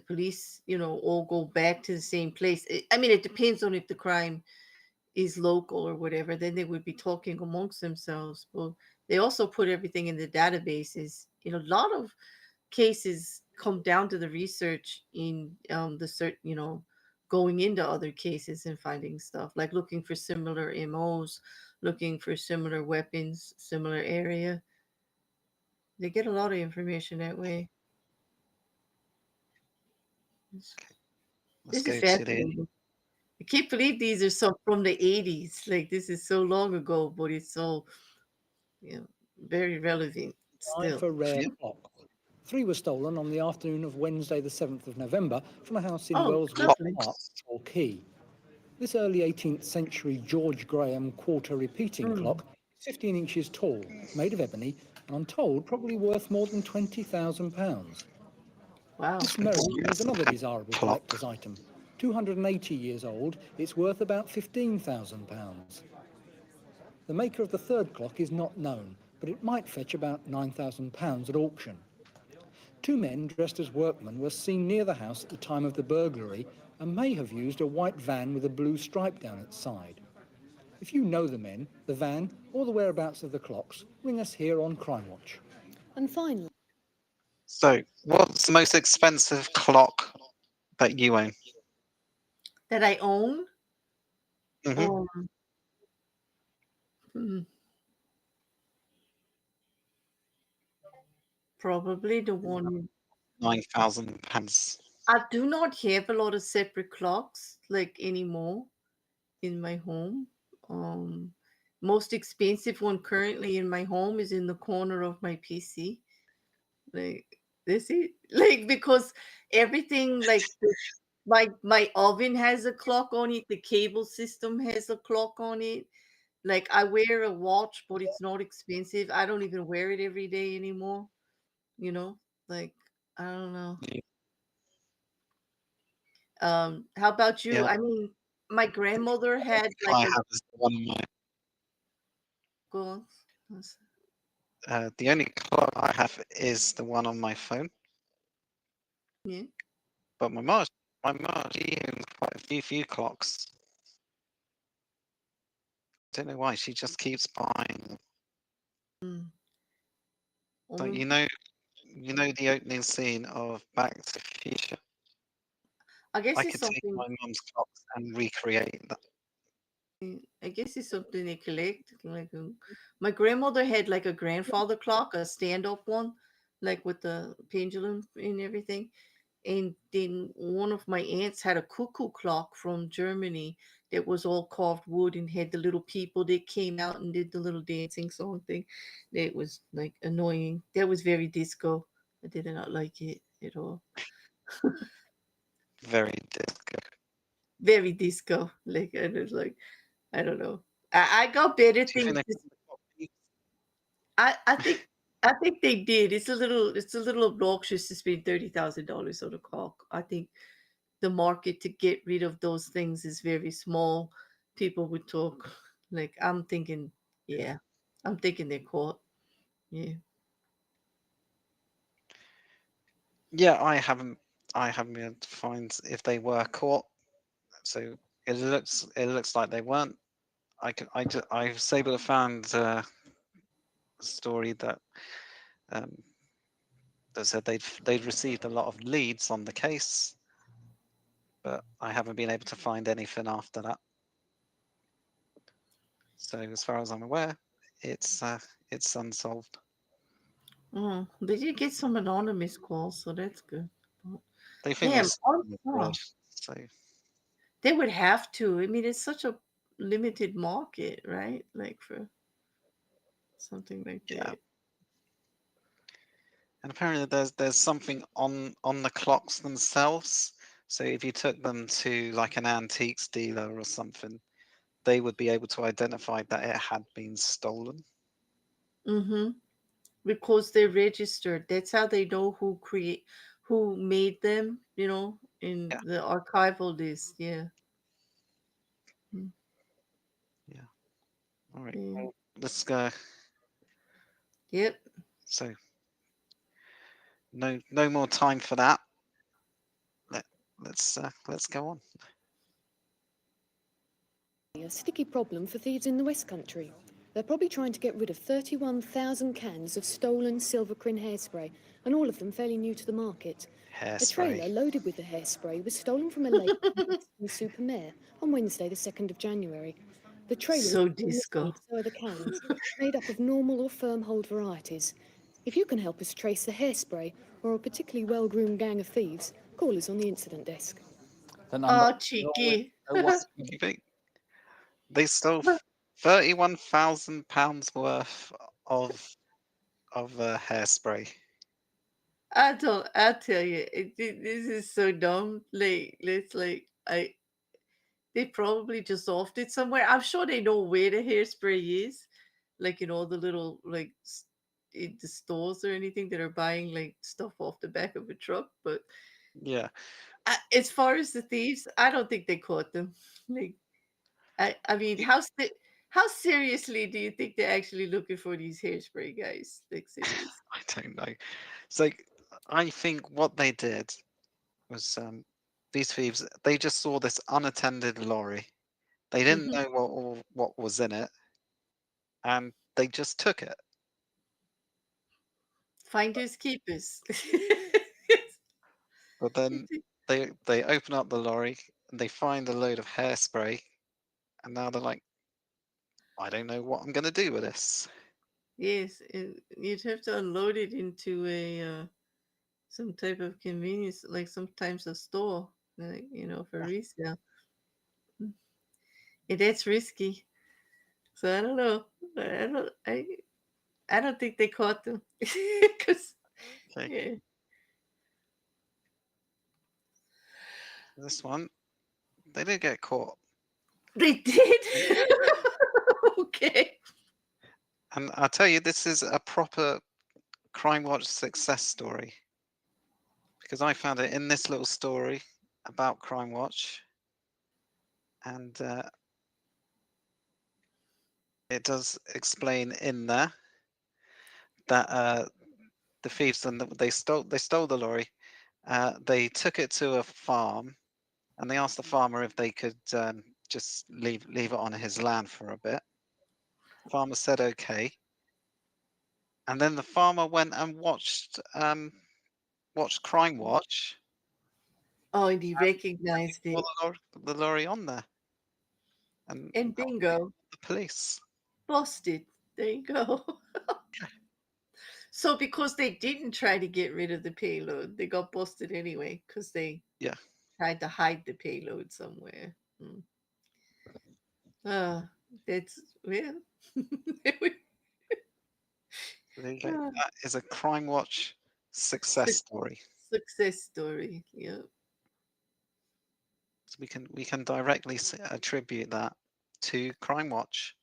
police, all go back to the same place. I mean, it depends on if the crime is local or whatever. Then they would be talking amongst themselves. But they also put everything in the databases. A lot of cases come down to the research in going into other cases and finding stuff like looking for similar MOs, looking for similar weapons, similar area. They get a lot of information that way. This is fascinating. I can't believe these are some from the 80s. Like this is so long ago, but it's so very relevant still. For rare clocks. 3 were stolen on the afternoon of Wednesday, the 7th of November, from a house in Wellswood Park, Torquay. This early 18th century George Graham quarter repeating clock is 15 inches tall, made of ebony, and I'm told probably worth more than £20,000. Wow. This Merrill is another desirable collector's item. 280 years old, it's worth about £15,000. The maker of the third clock is not known, but it might fetch about £9,000 at auction. 2 men dressed as workmen were seen near the house at the time of the burglary and may have used a white van with a blue stripe down its side. If you know the men, the van, or the whereabouts of the clocks, ring us here on Crimewatch. And finally... So, what's the most expensive clock that you own? That I own? Mm-hmm. Probably the one... £9,000. I do not have a lot of separate clocks like anymore in my home. most expensive one currently in my home is in the corner of my PC. Like this is like because everything like my oven has a clock on it, the cable system has a clock on it. Like I wear a watch, but it's not expensive. I don't even wear it every day anymore. You know, like I don't know. How about you? Yeah, I mean, my grandmother had like I a have is the one on go on. the only clock I have is the one on my phone. Yeah. But my mom, she owns quite a few clocks. Don't know why she just keeps buying them. Mm. So Um, you know the opening scene of Back to the Future. I guess I it's could take something. my mum's clocks and recreate that. I guess it's something they collect. Like my grandmother had like a grandfather clock, a stand-up one, like with the pendulum and everything. And then one of my aunts had a cuckoo clock from Germany that was all carved wood and had the little people that came out and did the little dancing song thing. That was like annoying. That was very disco. I did not like it at all. Very disco. Very disco. Like I was like, I don't know. I got better Do you think things. they I think they did. It's a little obnoxious to spend $30,000 on a clock. I think the market to get rid of those things is very small. People would talk like I'm thinking, yeah, I'm thinking they're caught. Yeah. Yeah, I haven't been able to find if they were caught. So it looks like they weren't. I was able to find a story that um, that said they'd received a lot of leads on the case, but I haven't been able to find anything after that. So as far as I'm aware, it's unsolved. They did get some anonymous calls, so that's good. They think Damn, this oh, so they would have to. I mean, it's such a limited market, right? Like for something like yeah. that. And apparently there's something on the clocks themselves. So if you took them to like an antiques dealer or something, they would be able to identify that it had been stolen. Mm-hmm. Because they're registered. That's how they know who made them, in Yeah, the archival list. Yeah. Mm. yeah. All right. Yeah. Let's go. Yep. So no more time for that. Let, let's go on. A sticky problem for thieves in the West Country. They're probably trying to get rid of 31,000 cans of stolen Silvercrin hairspray, and all of them fairly new to the market. A trailer Hairspray. loaded with the hairspray was stolen from a lake in Supermare on Wednesday, the 2nd of January. The trailer So was disco. so are the cans, made up of normal or firm hold varieties. If you can help us trace the hairspray or a particularly well-groomed gang of thieves, call us on the incident desk. The number Oh, cheeky. 01. You think they stole £31,000 worth of hairspray? I tell you, this is so dumb. Like, let's like, they probably just offed it somewhere. I'm sure they know where the hairspray is, like in all the little like in the stores or anything that are buying like stuff off the back of a truck. But Yeah. as far as the thieves, I don't think they caught them. Like, I mean, how seriously do you think they're actually looking for these hairspray guys? Like, serious? I don't know. So I think what they did was these thieves they just saw this unattended lorry. They didn't Mhm. know what was in it, and they just took it. Finders keepers. But then they open up the lorry and they find a load of hairspray, and now they're like, I don't know what I'm gonna do with this. Yes, and you'd have to unload it into a some type of convenience, like sometimes a store, like, for resale. And that's risky. So I don't know. I don't think they caught them. 'Cause, Okay. yeah. This one, they did get caught. They did? Okay. And I'll tell you, this is a proper Crimewatch success story. Because I found it in this little story about Crimewatch. And it does explain in there that the thieves, they stole the lorry. They took it to a farm, and they asked the farmer if they could just leave it on his land for a bit. Farmer said okay, and then the farmer went and watched Crimewatch. Oh, and he recognized it. The lorry on there, and bingo, the police busted. There you go. So because they didn't try to get rid of the payload, they got busted anyway because they tried to hide the payload somewhere. That's well. There you go. That is a Crimewatch success story. Success story. Yeah. So we can directly attribute that to Crimewatch.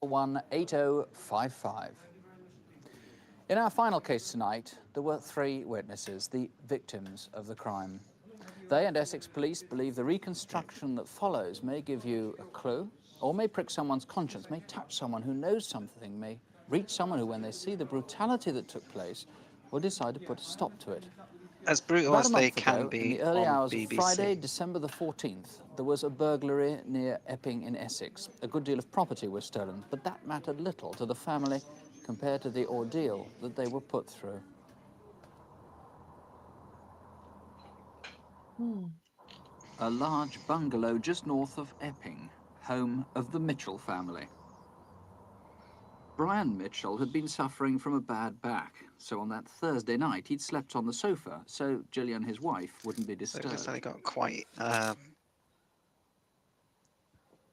18055. In our final case tonight, there were 3 witnesses, the victims of the crime. They and Essex police believe the reconstruction that follows may give you a clue, or may prick someone's conscience, may touch someone who knows something, may reach someone who, when they see the brutality that took place, will decide to put a stop to it. As brutal About as a they month can ago, be in the early on hours BBC. of Friday, December the 14th, there was a burglary near Epping in Essex. A good deal of property was stolen, but that mattered little to the family compared to the ordeal that they were put through. A large bungalow just north of Epping, home of the Mitchell family. Brian Mitchell had been suffering from a bad back, so on that Thursday night he'd slept on the sofa so Gillian, his wife, wouldn't be disturbed. So it looks like they got quite The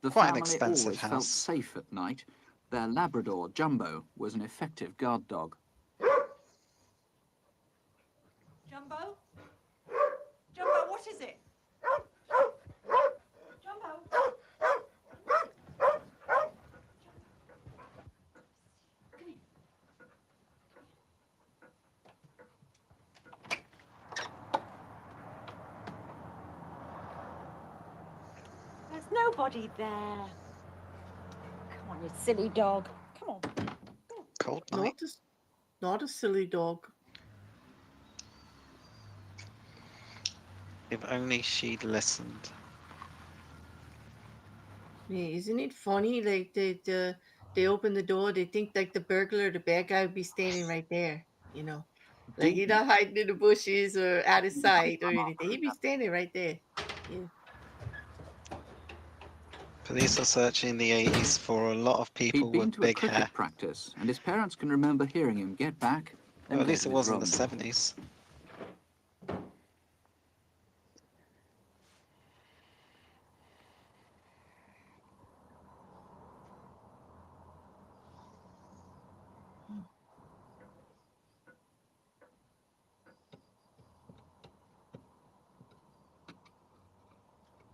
quite an family expensive always house. felt safe at night. Their Labrador, Jumbo, was an effective guard dog. Jumbo? Jumbo, what is it? Jumbo? There's nobody there. Come on, you silly dog. Come on. Cold night. Not a silly dog. If only she'd listened. Yeah, isn't it funny? Like they open the door, they think like the burglar, the bad guy would be standing right there, you know. Like he's not hiding in the bushes or out of sight or anything. He'd be standing right there. Yeah. Police are searching the 80s for a lot of people He'd been with to a big cricket hair. practice, and his parents can remember hearing him get back and Well, at go least to it his was in room. the 70s.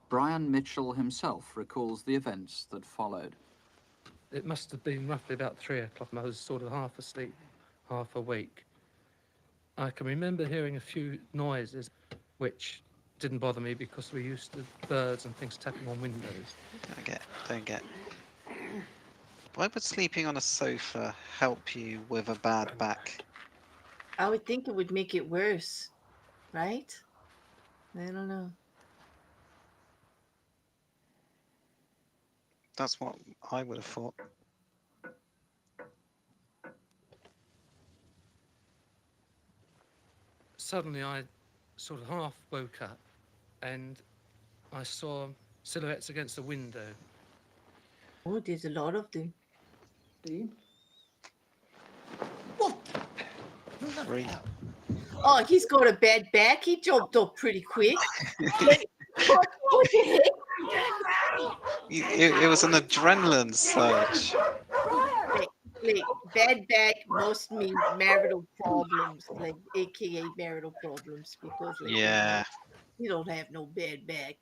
Brian Mitchell himself recalls the events that followed. It must have been roughly about 3 o'clock. I was sort of half asleep, half awake. I can remember hearing a few noises, which didn't bother me because we're used to birds and things tapping on windows. Don't get. Why would sleeping on a sofa help you with a bad back? I would think it would make it worse, right? I don't know. That's what I would have thought. Suddenly I sort of half woke up and I saw silhouettes against the window. Oh, there's a lot of them. Three. Oh, he's got a bad back. He jumped up pretty quick. Like, what the heck? It was an adrenaline surge. Like, bad back must mean marital problems, like AKA marital problems, because like Yeah. you don't have no bad back.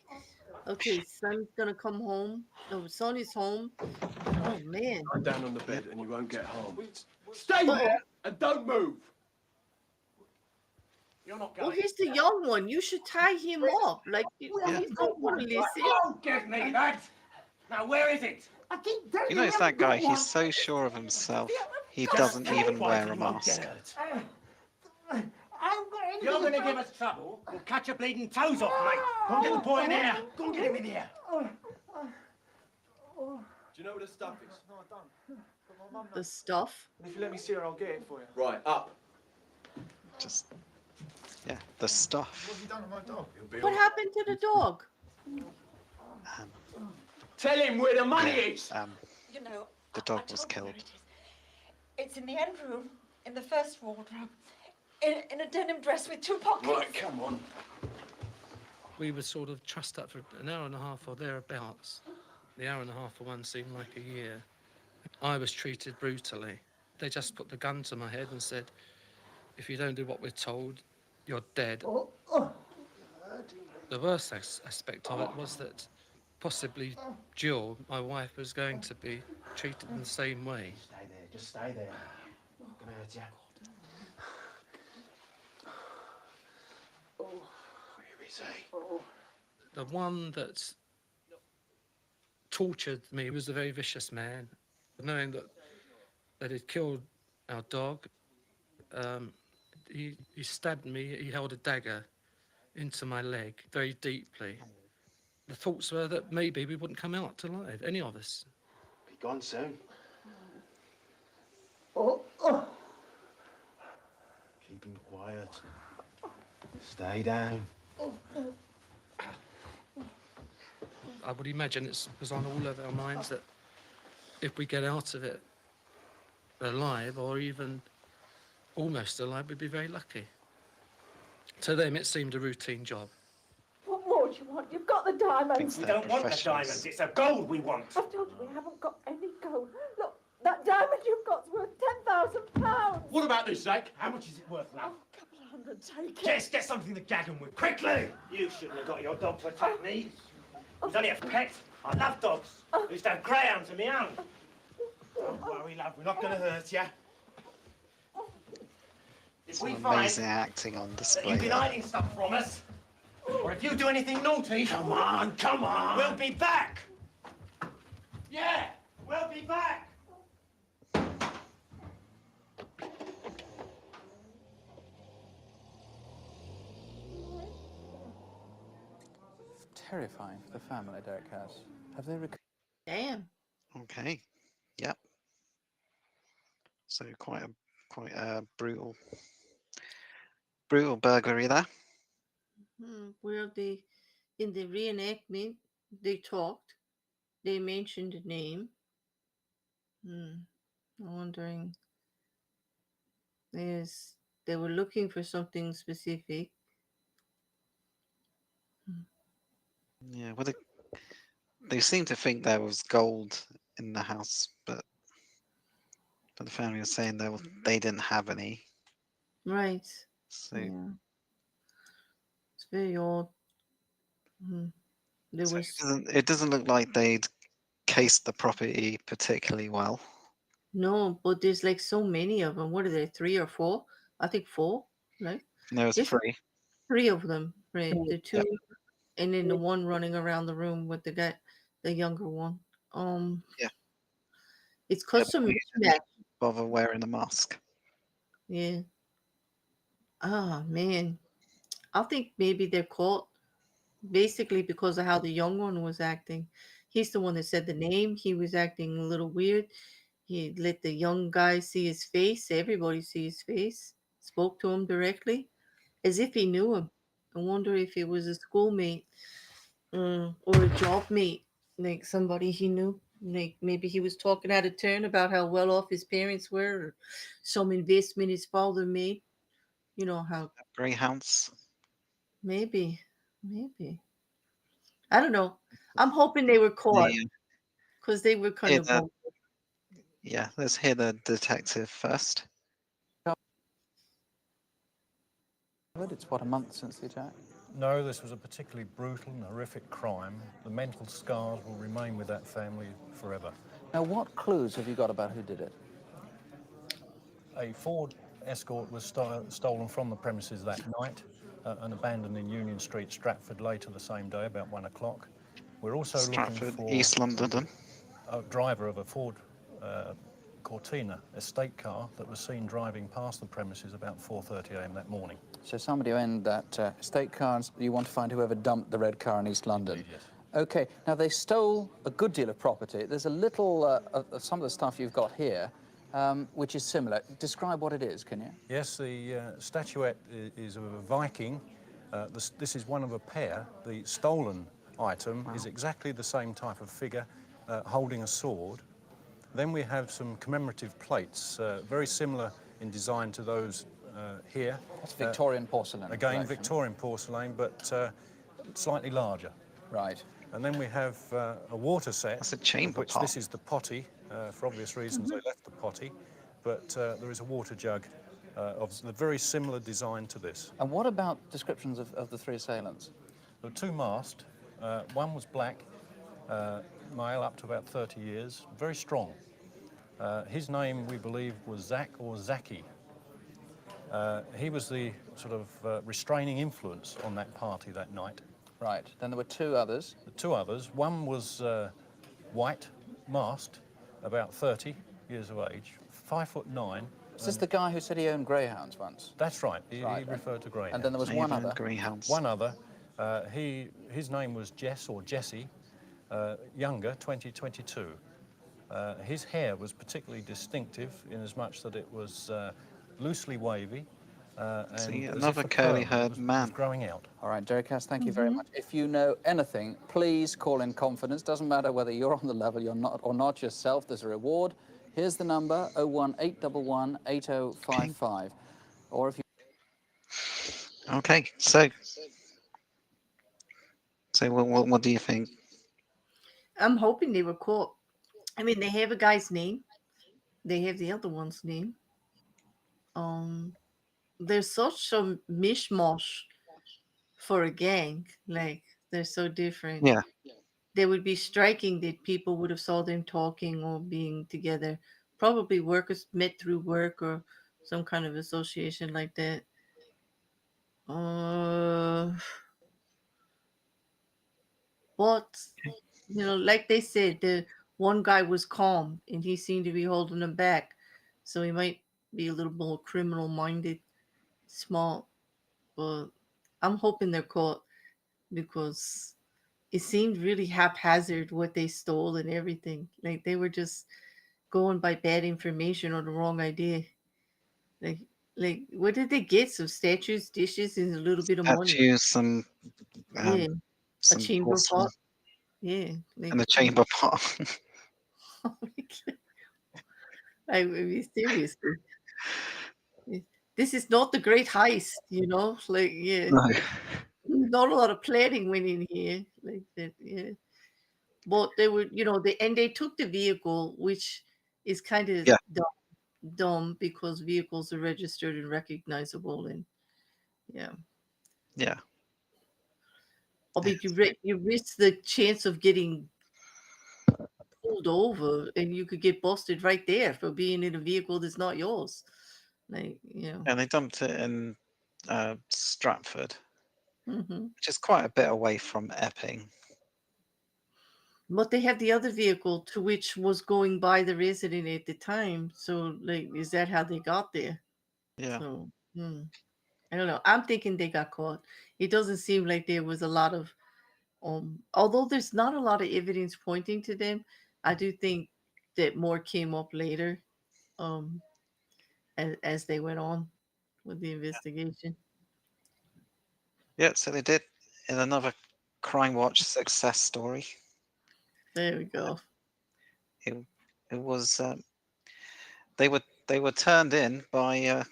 Okay, son's gonna come home. No, son is home. Oh man. Lie down on the bed and you won't get harmed. Stay there and don't move. You're not going. Well, he's the young one. You should tie him up. Like he's not gonna listen. Don't give me that. Now where is it? You notice that guy? He's so sure of himself. He doesn't even wear a mask. You're going to give us trouble. We'll catch your bleeding toes off, mate. Go and get the boy in here. Go and get him in here. Do you know where the stuff is? No, I don't. The stuff? If you let me see her, I'll get it for you. Right, up. Just, yeah, the stuff. What have you done to my dog? What happened to the dog? Tell him where the money is. You know, The dog was killed. it's in the end room, in the first wardrobe, in a denim dress with 2 pockets. Right, come on. We were sort of trussed up for an hour and a half or thereabouts. The hour and a half for one seemed like a year. I was treated brutally. They just put the gun to my head and said, if you don't do what we're told, you're dead. The worst aspect of it was that possibly Jill, my wife, was going to be treated in the same way. Stay there, just stay there. Not gonna hurt you. Oh, here is he. The one that tortured me was a very vicious man. Knowing that he'd killed our dog, he stabbed me, he held a dagger into my leg very deeply. The thoughts were that maybe we wouldn't come out alive, any of us. Be gone soon. Keep him quiet. Stay down. I would imagine it was on all of our minds that if we get out of it alive, or even almost alive, we'd be very lucky. To them, it seemed a routine job. What more do you want? You've got the diamonds. We don't want the diamonds, it's the gold we want. I've told you we haven't got any gold. Look, that diamond you've got's worth £10,000. What about this, Zach? How much is it worth now? A couple of hundred, take it. Yes, get something to gag him with, quickly! You shouldn't have got your dog to attack me. It was only a pet. I love dogs. I used to have greyhounds of my own. Don't worry, love, we're not going to hurt you. If we Some find amazing acting on that display. you've been hiding stuff from us, or if you do anything naughty, come on, we'll be back. Yeah, we'll be back. Terrifying for the family, Derek has. Have they Damn. Okay. Yep. So quite a brutal burglary there. Where in the reenactment, they talked. They mentioned the name. I'm wondering. They were looking for something specific. Yeah. Well, they seem to think there was gold in the house, but the family was saying they didn't have any. Right. So Yeah. It's very odd. There so was it doesn't look like they'd cased the property particularly well. no, but there's like so many of them. What are there? 3 or 4? I think 4, right? No, it's There's 3. 3 of them, right? The 2, and then the one running around the room with the guy, the younger one. Yeah. It's custom mismatch. Bother wearing a mask. Yeah. Ah, man. I think maybe they're caught basically because of how the young one was acting. He's the one that said the name. He was acting a little weird. He let the young guy see his face. Everybody see his face. Spoke to him directly as if he knew him. I wonder if it was a schoolmate or a job mate, like somebody he knew. Like maybe he was talking out of turn about how well off his parents were or some investment his father made. You know how Greyhounds. maybe, maybe. I don't know. I'm hoping they were caught because they were kind of bold. Yeah, let's hear the detective first. It's what, a month since the attack? No, this was a particularly brutal and horrific crime. The mental scars will remain with that family forever. Now, what clues have you got about who did it? A Ford Escort was stolen from the premises that night and abandoned in Union Street, Stratford, later the same day, about 1 o'clock. We're also Stratford, looking for East London. A driver of a Ford Cortina estate car that was seen driving past the premises about 4:30 a.m. that morning. So somebody owned that estate car, and you want to find whoever dumped the red car in East London. Indeed, yes. Okay, now they stole a good deal of property. There's a little of some of the stuff you've got here, which is similar. Describe what it is, can you? Yes, the statuette is of a Viking. This is one of a pair. The stolen item is exactly the same type of figure, holding a sword. Then we have some commemorative plates, very similar in design to those here. That's Victorian porcelain. Again, collection. Victorian porcelain, but slightly larger. Right. And then we have a water set. That's a chamber which pot. This is the potty. For obvious reasons, they left the potty. But there is a water jug of the very similar design to this. And what about descriptions of the three assailants? There were two masked. One was black, male up to about 30 years, very strong. His name, we believe, was Zach or Zaki. He was the sort of restraining influence on that party that night. Right. Then there were two others. The two others. One was white, masked, about 30 years of age, 5'9". Is this the guy who said he owned greyhounds once? That's right. He referred to greyhounds. And then there was one other. Greyhounds. One other. His name was Jess or Jesse, younger, 22. His hair was particularly distinctive in as much that it was loosely wavy. See, and another curly-haired man. was growing out. All right, Derek Cass, thank you very much. If you know anything, please call in confidence. Doesn't matter whether you're on the level you're not or not yourself. There's a reward. Here's the number: 01811 8055. Or if you. Okay, so what do you think? I'm hoping they were caught. I mean, they have a guy's name. They have the other one's name. There's such a mishmash for a gang. Like, they're so different. Yeah. They would be striking that people would have saw them talking or being together. Probably workers met through work or some kind of association like that. But, you know, like they said, the one guy was calm and he seemed to be holding them back. So he might be a little more criminal minded, small. But I'm hoping they're caught because it seemed really haphazard what they stole and everything. Like they were just going by bad information or the wrong idea. Like what did they get? Some statues, dishes, and a little bit of money. Statues, some Yeah, some a chamber porcelain, pot. Yeah, like, and a chamber pot. I mean, seriously. This is not the great heist, you know? Like, yeah. No. Not a lot of planning went in here. Like that, yeah. But they were, you know, they took the vehicle, which is kind of dumb because vehicles are registered and recognizable, and yeah. I mean, you risk the chance of getting pulled over, and you could get busted right there for being in a vehicle that's not yours. Like, you know. And they dumped it in Stratford, Mm-hmm. which is quite a bit away from Epping. But they had the other vehicle to which was going by the resident at the time. So, like, is that how they got there? Yeah. So, I don't know. I'm thinking they got caught. It doesn't seem like there was a lot of, although there's not a lot of evidence pointing to them, I do think that more came up later, as they went on with the investigation. Yeah, so they did in another Crimewatch success story. There we go. It was they were turned in by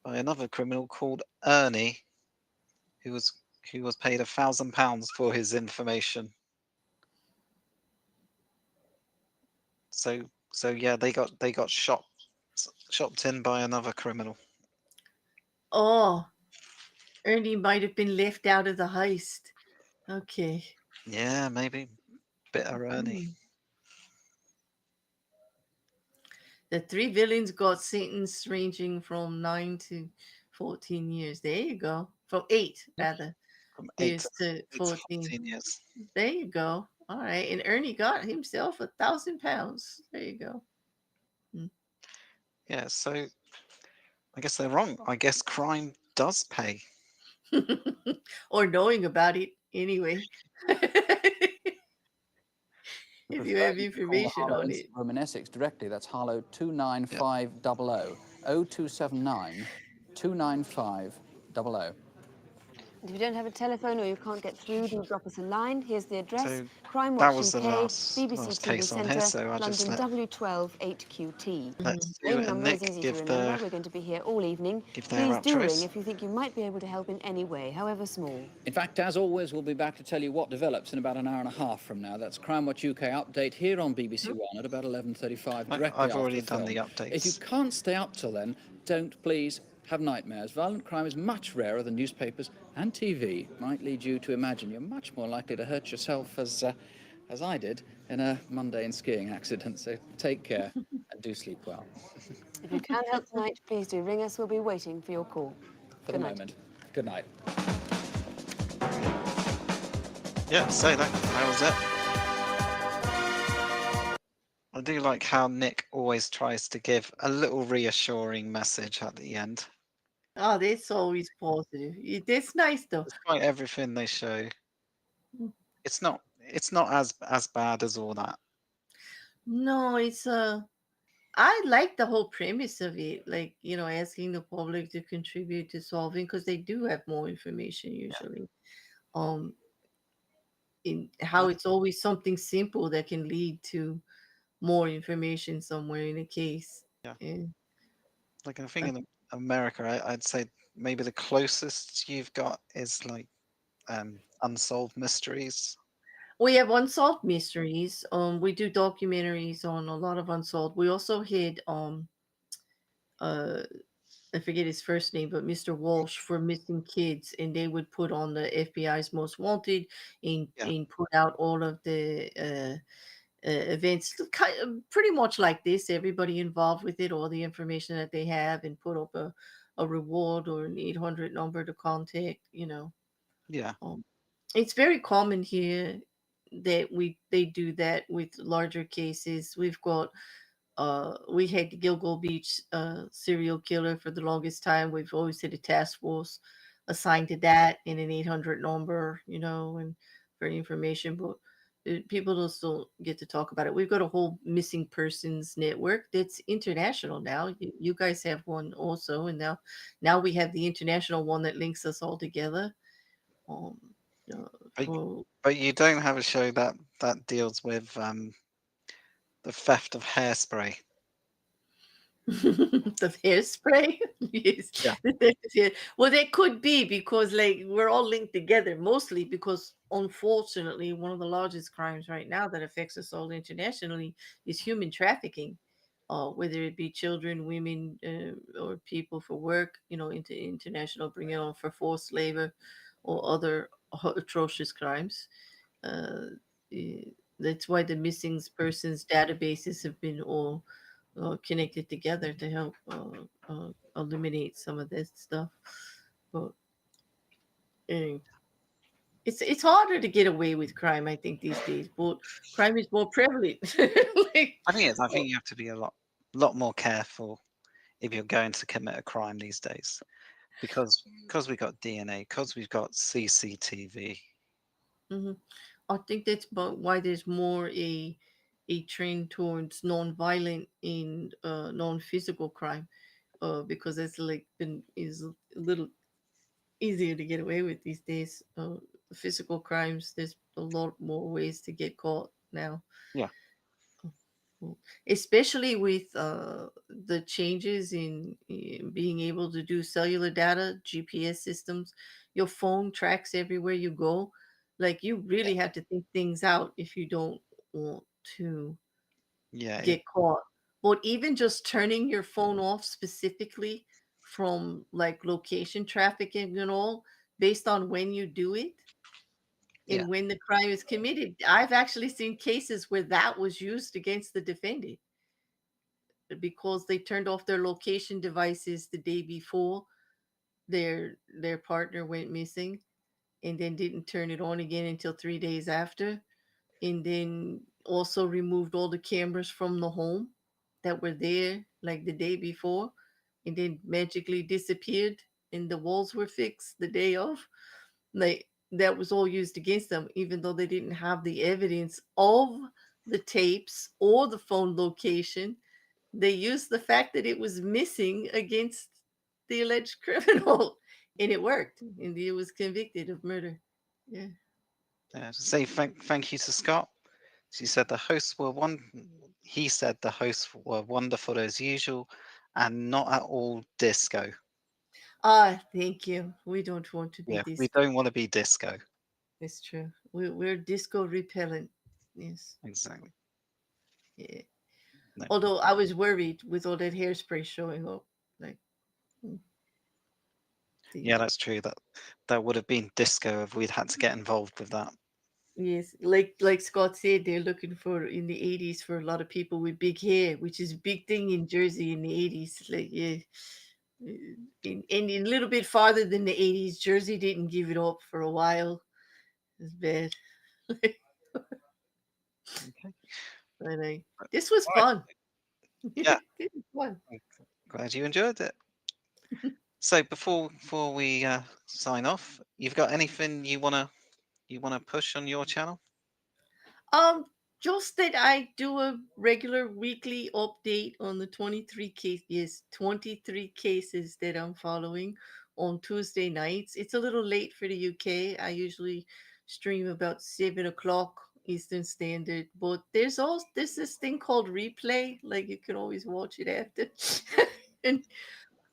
by another criminal called Ernie, who was paid £1,000 for his information. So yeah, they got shopped in by another criminal. Oh, Ernie might have been left out of the heist. Okay. Yeah, maybe. Bitter Ernie. Mm. The three villains got sentenced ranging from 9 to 14 years. There you go. From 8, rather. From 8 Years to 14. 14 years. There you go. All right. And Ernie got himself £1,000. There you go. Yeah, so I guess they're wrong. I guess crime does pay. Or knowing about it anyway. If you have information on it. Roman Essex directly, that's Harlow 29500 0279 29500. And if you don't have a telephone or you can't get through, do drop us a line. Here's the address: So Crimewatch that was the UK, last BBC TV case on here, Centre, so I'll just London let W12 8QT. Sue Ring and number is Nick easy to give remember. their We're going to be here all evening. give their Please do raptures. ring if you think you might be able to help in any way, however small. In fact, as always, we'll be back to tell you what develops in about an hour and a half from now. That's Crimewatch UK update here on BBC One at about 11:35, directly I've after already the done film. the updates. If you can't stay up till then, don't please have nightmares. Violent crime is much rarer than newspapers and TV might lead you to imagine. You're much more likely to hurt yourself as I did in a mundane skiing accident. So take care and do sleep well. If you can help tonight, please do ring us. We'll be waiting for your call. For the moment. Good night. Yeah, so that was it. I do like how Nick always tries to give a little reassuring message at the end. Oh, that's always positive. That's nice though. Despite everything they show, it's not as bad as all that. No, it's I like the whole premise of it, like, asking the public to contribute to solving, because they do have more information usually. In how it's always something simple that can lead to more information somewhere in a case. Yeah. And Like I think in America, I'd say maybe the closest you've got is like unsolved mysteries. we have unsolved mysteries. We do documentaries on a lot of unsolved. We also had I forget his first name, but Mr. Walsh for missing kids, and they would put on the FBI's Most Wanted and put out all of the events, pretty much like this. Everybody involved with it, all the information that they have, and put up a reward or an 800 number to contact. Yeah. It's very common here that they do that with larger cases. We had the Gilgo Beach serial killer for the longest time. We've always had a task force assigned to that in an 800 number, and for information. But people don't still get to talk about it. We've got a whole missing persons network that's international now. You guys have one also, and now we have the international one that links us all together. But you don't have a show that deals with the theft of hairspray. The hairspray. Yes. Yeah. Well, they could be, because we're all linked together, mostly because unfortunately one of the largest crimes right now that affects us all internationally is human trafficking, whether it be children, women, or people for work, into international, bringing on for forced labor or other atrocious crimes. That's why the missing persons databases have been all connected together to help eliminate some of this stuff. But it's harder to get away with crime, I think, these days. But crime is more prevalent. I think you have to be a lot more careful if you're going to commit a crime these days, because we've got DNA, because we've got CCTV. I think that's why there's more a trend towards non-violent and non-physical crime, because it's is a little easier to get away with these days. Physical crimes, there's a lot more ways to get caught now. Yeah. especially with the changes in being able to do cellular data, GPS systems. Your phone tracks everywhere you go. Like, you really have to think things out if you don't want to Yeah. get caught. But even just turning your phone off specifically from like location trafficking and all, based on when you do it Yeah. and when the crime is committed. I've actually seen cases where that was used against the defendant because they turned off their location devices the day before their partner went missing, and then didn't turn it on again until 3 days after, and then also removed all the cameras from the home that were there like the day before, and then magically disappeared, and the walls were fixed the day of. Like, that was all used against them, even though they didn't have the evidence of the tapes or the phone location. They used the fact that it was missing against the alleged criminal, and it worked, and he was convicted of murder. Yeah. Say thank you to Scott. She said the hosts were he said the hosts were wonderful as usual and not at all disco. Thank you. We don't want to be Yeah, we disco. don't want to be disco. It's true. We're disco repellent. Yes. Exactly. Yeah. No. Although I was worried with all that hairspray showing up. Like, Yeah, that's true. That would have been disco if we'd had to get involved with that. yes, like Scott said, they're looking for in the 80s for a lot of people with big hair, which is a big thing in Jersey in the 80s. Like, yeah. And a little bit farther than the 80s, Jersey didn't give it up for a while. It's bad. Okay. But this was fun. Yeah. This was fun. Glad you enjoyed it. So before we sign off, you've got anything you wanna push on your channel? Just that I do a regular weekly update on the 23 cases that I'm following on Tuesday nights. It's a little late for the UK. I usually stream about 7 o'clock Eastern Standard, but there's this thing called replay. Like, you can always watch it after. and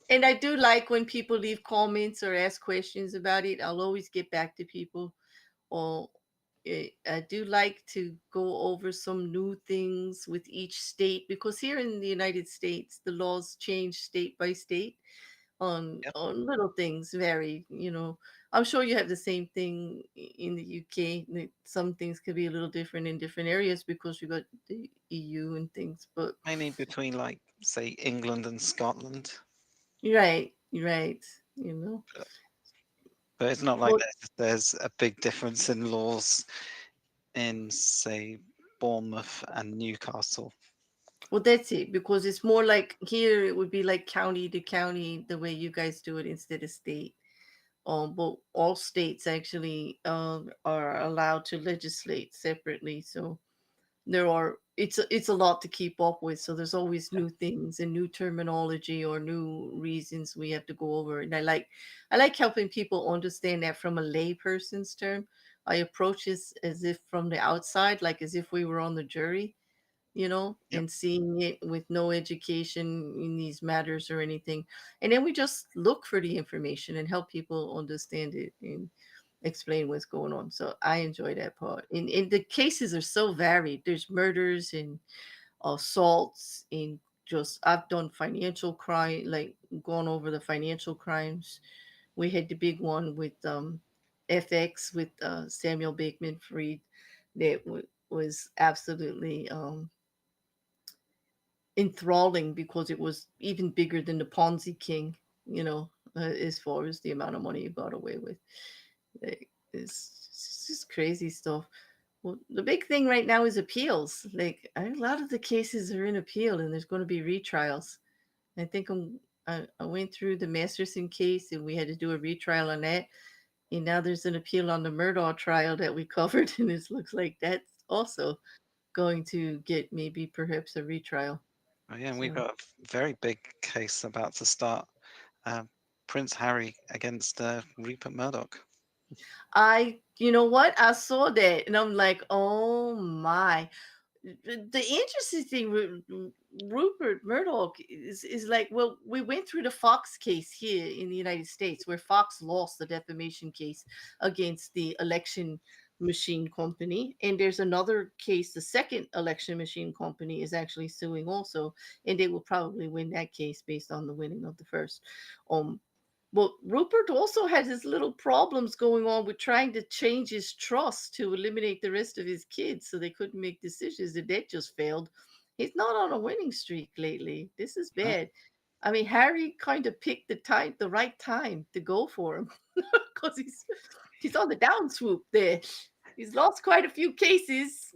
and I do like when people leave comments or ask questions about it. I'll always get back to people. Or I do like to go over some new things with each state, because here in the United States, the laws change state by state on little things vary. I'm sure you have the same thing in the UK. Some things could be a little different in different areas because you got the EU and things, but Mainly between, like, say, England and Scotland. right. But it's not like Well, there's a big difference in laws in, say, Bournemouth and Newcastle. Well, that's it, because it's more like here it would be like county to county the way you guys do it instead of state. But all states actually are allowed to legislate separately. So it's a lot to keep up with. So there's always new things and new terminology or new reasons we have to go over. And I like helping people understand that from a layperson's term. I approach this as if from the outside, like as if we were on the jury, and seeing it with no education in these matters or anything. And then we just look for the information and help people understand it and explain what's going on. So I enjoy that part. And the cases are so varied. There's murders and assaults and just I've done financial crime, like gone over the financial crimes. We had the big one with FX with Samuel Bateman Fried that was absolutely enthralling, because it was even bigger than the Ponzi King, as far as the amount of money you got away with. It's just crazy stuff. Well, the big thing right now is appeals. Like, a lot of the cases are in appeal, and there's going to be retrials. I think I went through the Masterson case, and we had to do a retrial on that. And now there's an appeal on the Murdaugh trial that we covered, and it looks like that's also going to get maybe perhaps a retrial. Oh, yeah, and we've So- got a very big case about to start. Prince Harry against Rupert Murdoch. you know what? I saw that and I'm like, oh my. the interesting thing with Rupert Murdoch is like, well, we went through the Fox case here in the United States, where Fox lost the defamation case against the election machine company, and there's another case. The second election machine company is actually suing also, and they will probably win that case based on the winning of the first. But Rupert also had his little problems going on with trying to change his trust to eliminate the rest of his kids so they couldn't make decisions, and that just failed. He's not on a winning streak lately. This is bad. I mean, Harry kind of picked the right time to go for him because he's on the down swoop there. He's lost quite a few cases.